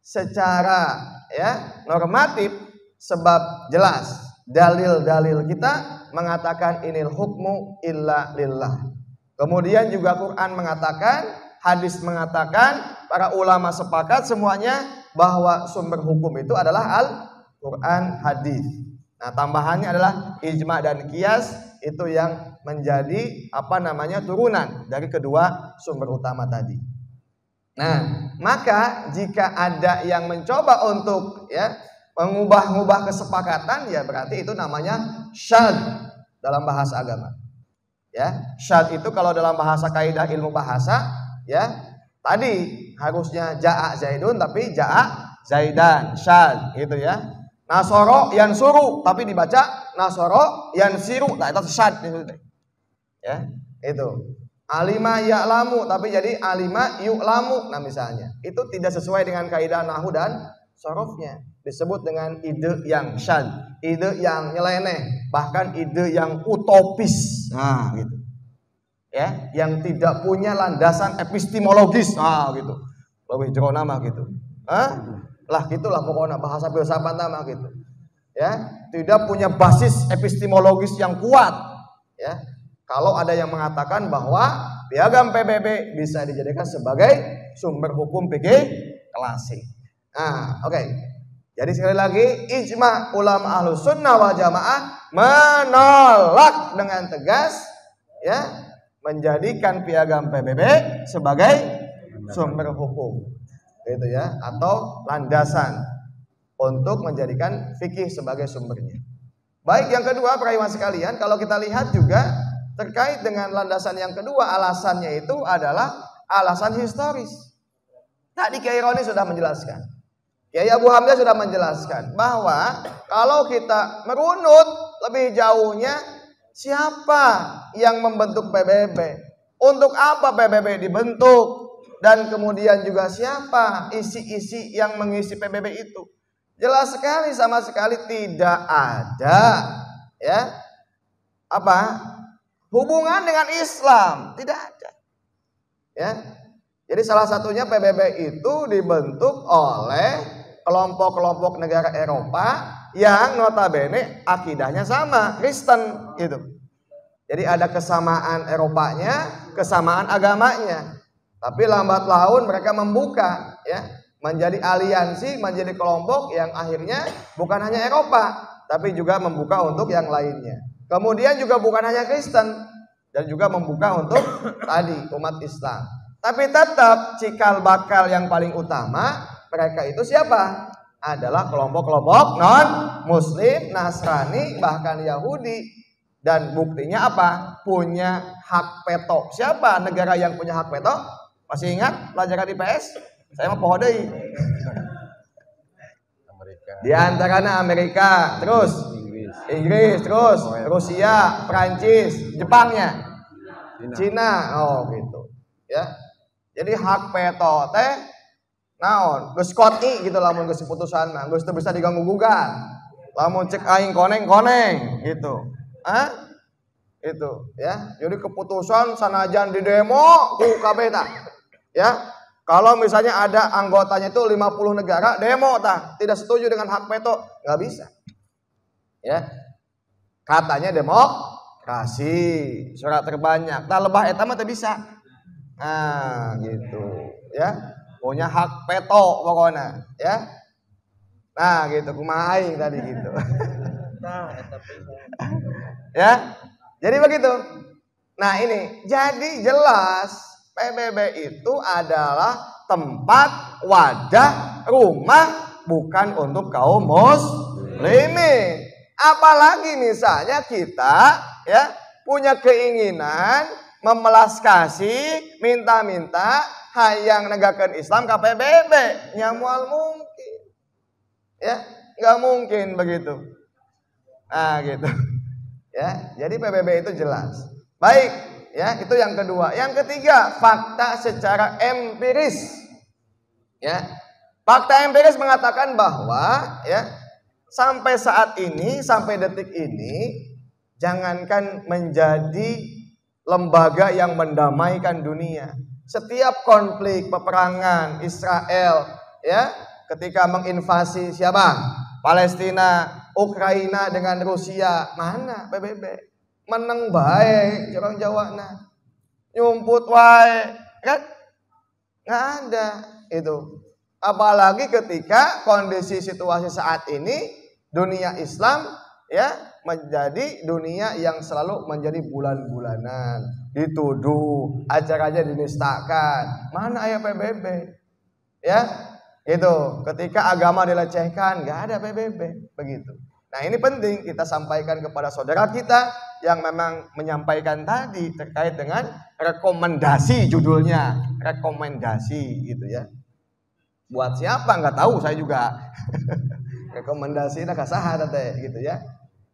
secara ya normatif sebab jelas dalil-dalil kita mengatakan inil hukmu illa lillah. Kemudian juga Quran mengatakan, hadis mengatakan, para ulama sepakat semuanya bahwa sumber hukum itu adalah Al-Quran, hadis. Nah, tambahannya adalah ijma dan qiyas, itu yang menjadi turunan dari kedua sumber utama tadi. Nah, maka jika ada yang mencoba untuk ya mengubah-ubah kesepakatan, ya berarti itu namanya syadz dalam bahasa agama. Ya, syadz itu kalau dalam bahasa kaidah ilmu bahasa, ya, tadi harusnya ja'a zaidun tapi ja'a zaidan, syadz gitu ya. Nasoro yang suruh tapi dibaca nasoro yang siru, nah itu syadz itu. Ya, itu. Alima ya'lamu tapi jadi alima yu'lamu. Nah, misalnya, itu tidak sesuai dengan kaidah nahwu dan sorofnya. Disebut dengan ide yang syadz, ide yang nyeleneh, bahkan ide yang utopis. Nah, gitu. Ya, yang tidak punya landasan epistemologis. Nah, gitu. Lebih jero nama gitu. Lah gitulah pokoknya bahasa filsafat nama gitu. Ya, tidak punya basis epistemologis yang kuat. Ya. Kalau ada yang mengatakan bahwa piagam PBB bisa dijadikan sebagai sumber hukum fikih klasik. Nah, oke. Jadi sekali lagi, ijma ulama ahlus sunnah wal jamaah menolak dengan tegas ya menjadikan piagam PBB sebagai sumber hukum. Gitu ya, atau landasan untuk menjadikan fikih sebagai sumbernya. Baik, yang kedua para ikhwan sekalian, kalau kita lihat juga terkait dengan landasan yang kedua, alasannya itu adalah alasan historis. Tadi Kiai Roni sudah menjelaskan, Kiai Abu Hamzah sudah menjelaskan bahwa kalau kita merunut lebih jauhnya, siapa yang membentuk PBB? Untuk apa PBB dibentuk? Dan kemudian juga siapa isi-isi yang mengisi PBB itu? Jelas sekali, sama sekali tidak ada ya hubungan dengan Islam, tidak ada. Ya. Jadi salah satunya PBB itu dibentuk oleh kelompok-kelompok negara Eropa yang notabene akidahnya sama, Kristen gitu. Jadi ada kesamaan Eropanya, kesamaan agamanya. Tapi lambat laun mereka membuka ya, menjadi aliansi, menjadi kelompok yang akhirnya bukan hanya Eropa, tapi juga membuka untuk yang lainnya. Kemudian juga bukan hanya Kristen.
dan juga membuka untuk tadi umat Islam. Tapi tetap cikal bakal yang paling utama mereka itu siapa? Adalah kelompok-kelompok non Muslim, Nasrani, bahkan Yahudi. Dan buktinya apa? Punya hak veto. Siapa negara yang punya hak veto? Masih ingat pelajaran IPS? Saya mau pohodei. Di antaranya Amerika, terus Inggris, terus Rusia, Prancis, Jepangnya, Cina. Oh gitu. Ya. Jadi hak veto teh naon? Geus koti gitu lamun geus putusan mah, geus teu bisa diganggu gugat. Lamun cek aing koneng gitu. Itu ya. Jadi keputusan sanajan di demo ku kabeh tah. Ya. Kalau misalnya ada anggotanya itu 50 negara demo tah, tidak setuju dengan hak veto, nggak bisa. Ya. Katanya demokrasi, surat terbanyak. Tah lebah eta mah teu bisa. Nah, gitu. Ya. Punya hak veto pokoknya, ya. Nah, gitu kumaha aing tadi gitu. Ya. Jadi begitu. Nah ini, jadi jelas PBB itu adalah tempat, wadah, rumah bukan untuk kaum muslimin. Apalagi misalnya kita ya punya keinginan memelas kasih, minta-minta hayang negakeun Islam ka PBB, nya moal mungkin. Ya, nggak mungkin begitu. Nah, gitu. Ya, jadi PBB itu jelas. Baik, ya, itu yang kedua. Yang ketiga, fakta secara empiris. Ya. Fakta empiris mengatakan bahwa ya, sampai saat ini, sampai detik ini, jangankan menjadi lembaga yang mendamaikan dunia. Setiap konflik peperangan Israel ya, ketika menginvasi siapa? Palestina, Ukraina dengan Rusia, mana PBB? Meneng baik, orang Jawa nah. Nyumput wae, kan? Nggak ada itu. Apalagi ketika kondisi situasi saat ini dunia Islam ya menjadi dunia yang selalu menjadi bulan-bulanan, dituduh, acaranya dinistakan. Mana aya PBB? Ya. Itu ketika agama dilecehkan nggak ada PBB begitu. Nah ini penting kita sampaikan kepada saudara kita yang memang menyampaikan tadi terkait dengan rekomendasi, judulnya rekomendasi gitu ya. Buat siapa nggak tahu saya juga. Rekomendasi nak saha teh gitu ya.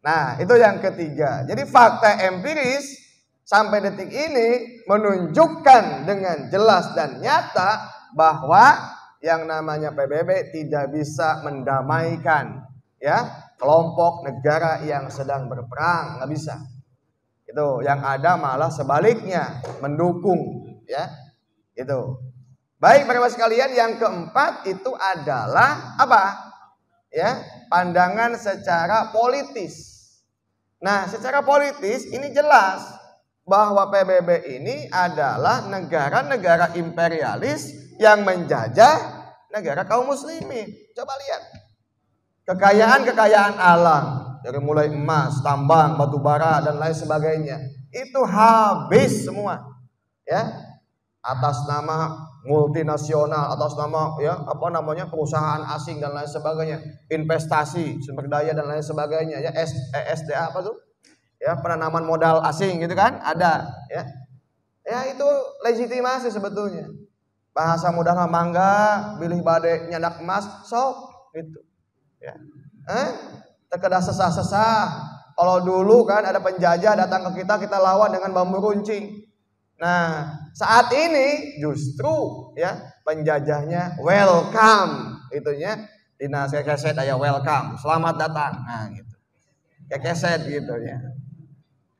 Nah itu yang ketiga. Jadi fakta empiris sampai detik ini menunjukkan dengan jelas dan nyata bahwa yang namanya PBB tidak bisa mendamaikan ya kelompok negara yang sedang berperang, nggak bisa. Itu yang ada malah sebaliknya mendukung ya. Itu. Baik para sekalian, yang keempat itu adalah apa? Ya, pandangan secara politis. Nah, secara politis ini jelas bahwa PBB ini adalah negara-negara imperialis yang menjajah negara kaum muslimin. Coba lihat kekayaan alam dari mulai emas, tambang, batu bara dan lain sebagainya itu habis semua ya atas nama multinasional, atas nama ya apa namanya perusahaan asing dan lain sebagainya, investasi sumber daya dan lain sebagainya ya SDA apa tuh ya penanaman modal asing gitu kan ada ya itu legitimasi sebetulnya. Bahasa mudahnya mangga, bilih bade nyadak emas, sok gitu. Ya. Terkena sesah-sesah. Kalau dulu kan ada penjajah datang ke kita, kita lawan dengan bambu runcing. Nah, saat ini justru ya penjajahnya welcome, itunya dinas kekeset aya welcome, selamat datang. Nah, gitu. Kekeset gitu ya.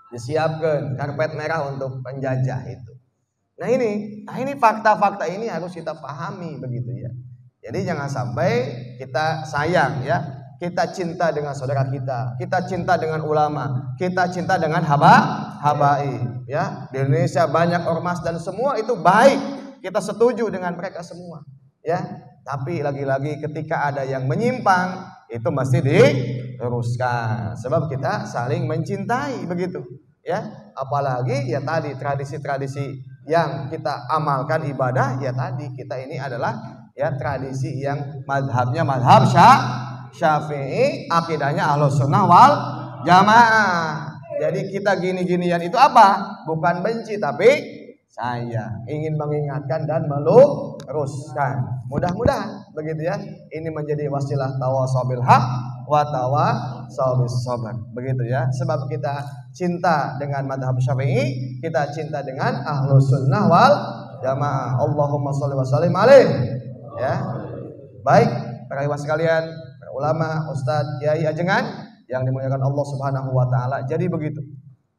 Disiapkan karpet merah untuk penjajah itu. Nah ini fakta-fakta ini harus kita pahami begitu ya. Jadi jangan sampai kita sayang ya, kita cinta dengan saudara kita cinta dengan ulama, kita cinta dengan habaib ya. Di Indonesia banyak ormas dan semua itu baik, kita setuju dengan mereka semua ya. Tapi lagi-lagi ketika ada yang menyimpang itu mesti diluruskan, sebab kita saling mencintai begitu. ya. Apalagi ya tadi tradisi-tradisi yang kita amalkan ibadah, ya tadi kita ini adalah ya tradisi yang madhabnya madhab Syafi'i, akidahnya Ahlus Sunnah wal Jamaah. Jadi kita gini-ginian itu apa? Bukan benci, tapi saya ingin mengingatkan dan meluruskan. Mudah-mudahan begitu ya. Ini menjadi wasilah tawasau bil haq wa tawasau bis sabr. Begitu ya. Sebab kita cinta dengan madhab Syafi'i, kita cinta dengan Ahlus Sunnah wal Jamaah. Allahumma sholli wa sallim alaihi. Ya. Baik, para ikhwan sekalian, para ulama, ustadz, kiai, ajengan yang dimuliakan Allah Subhanahu wa taala. Jadi begitu.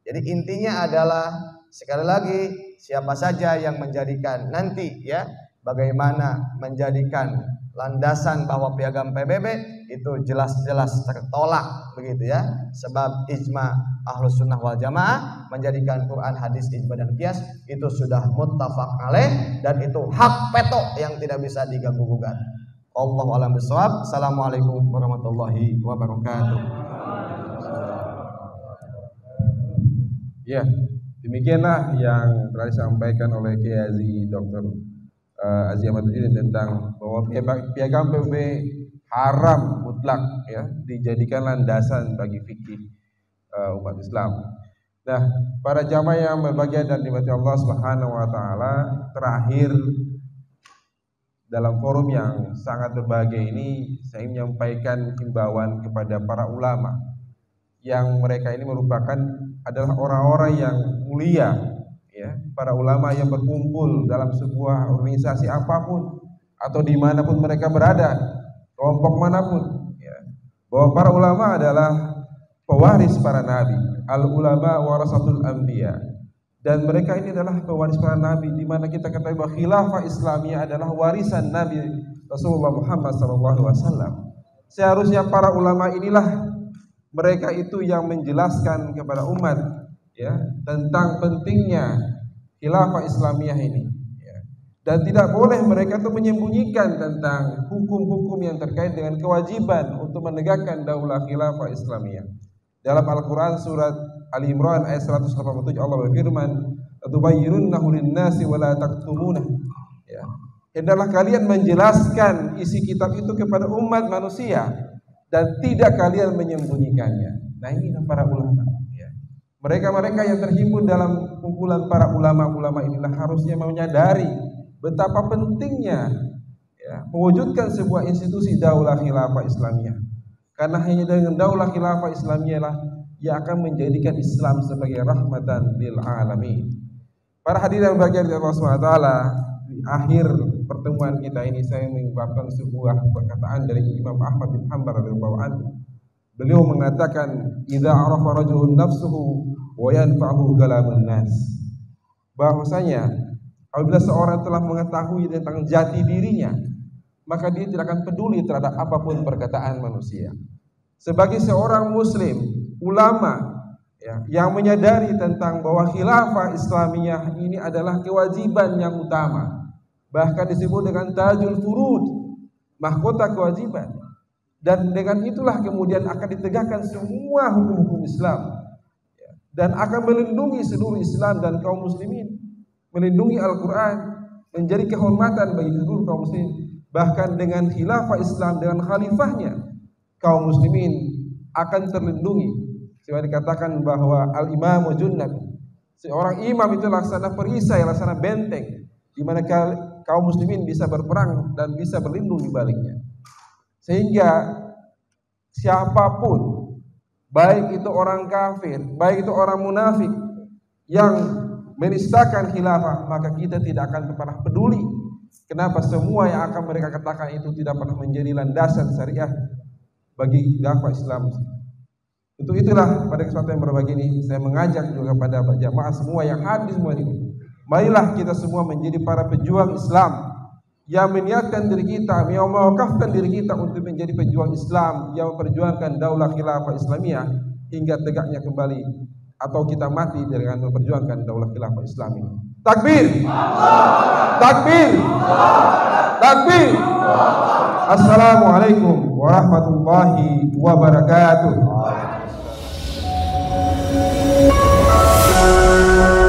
Jadi intinya adalah sekali lagi siapa saja yang menjadikan nanti ya bagaimana menjadikan landasan bahwa piagam PBB itu jelas-jelas tertolak begitu ya. Sebab ijma Ahlus Sunnah wal Jamaah menjadikan Quran, hadis, ijma dan qiyas itu sudah muttafaq alaih dan itu hak peto yang tidak bisa diganggu gugat. Allahu a'lam bishawab. Assalamualaikum warahmatullahi wabarakatuh.
Ya, demikianlah yang telah disampaikan oleh Kiai Haji Dr. Aziz Ahmad Udin tentang bahwa piagam PBB haram mutlak ya dijadikan landasan bagi fikih umat Islam. Nah, para jamaah yang berbahagia dan dimati Allah Subhanahu wa taala, terakhir dalam forum yang sangat berbahagia ini saya ingin menyampaikan himbauan kepada para ulama yang mereka ini merupakan adalah orang-orang yang mulia ya, para ulama yang berkumpul dalam sebuah organisasi apapun atau dimanapun mereka berada, kelompok manapun ya, bahwa para ulama adalah pewaris para nabi, al ulama warasatul anbiya, dan mereka ini adalah pewaris para nabi, di mana kita ketahui bahwa khilafah Islamiyah adalah warisan Nabi Rasulullah Muhammad SAW. Seharusnya para ulama inilah mereka itu yang menjelaskan kepada umat ya tentang pentingnya khilafah Islamiyah ini ya. Dan tidak boleh mereka itu menyembunyikan tentang hukum-hukum yang terkait dengan kewajiban untuk menegakkan daulah khilafah Islamiyah. Dalam Al-Qur'an surat Ali Imran ayat 187 Allah berfirman, "Tubayyinunnahu lin-nasi wa la taktumunah." Ya. Hendaklah kalian menjelaskan isi kitab itu kepada umat manusia dan tidak kalian menyembunyikannya. Nah, ini para ulama ya. Mereka-mereka yang terhimpun dalam kumpulan para ulama-ulama inilah harusnya menyadari betapa pentingnya ya, mewujudkan sebuah institusi daulah khilafah Islamiyah. Karena hanya dengan daulah khilafah Islamiyah lah yang akan menjadikan Islam sebagai rahmatan lil alamin. Para hadirin yang berbahagia Allah SWT, di akhir pertemuan kita ini saya mengungkapkan sebuah perkataan dari Imam Ahmad bin Hanbal radhiyallahu anhu. Beliau mengatakan, "Idza arafa rajulun nafsuhu wa yanfa'uhu kalamun nas." Bahwasanya apabila seorang telah mengetahui tentang jati dirinya, maka dia tidak akan peduli terhadap apapun perkataan manusia. Sebagai seorang muslim, ulama ya, yang menyadari tentang bahwa khilafah Islamiyah ini adalah kewajiban yang utama, bahkan disebut dengan tajul furud, mahkota kewajiban, dan dengan itulah kemudian akan ditegakkan semua hukum-hukum Islam ya, dan akan melindungi seluruh Islam dan kaum muslimin, melindungi Al-Quran, menjadi kehormatan bagi seluruh kaum muslimin. Bahkan dengan khilafah Islam, dengan khalifahnya, kaum muslimin akan terlindungi. Sebab dikatakan bahwa al-imamu junnah, seorang imam itu laksana perisai, laksana benteng, di mana kaum muslimin bisa berperang dan bisa berlindung di baliknya. Sehingga siapapun, baik itu orang kafir, baik itu orang munafik yang menistakan khilafah, maka kita tidak akan pernah peduli. Kenapa? Semua yang akan mereka katakan itu tidak pernah menjadi landasan syariah bagi khilafah Islam. Untuk itulah pada kesempatan yang berbagi ini saya mengajak juga pada jamaah semua yang hadir semua ini, marilah kita semua menjadi para pejuang Islam yang meniatkan diri kita, yang mewakafkan diri kita untuk menjadi pejuang Islam yang memperjuangkan daulah khilafah Islamiyah hingga tegaknya kembali atau kita mati dengan memperjuangkan daulah khilafah Islamiyah. Takbir! Takbir! Takbir! Assalamualaikum warahmatullahi wabarakatuh.
Allah.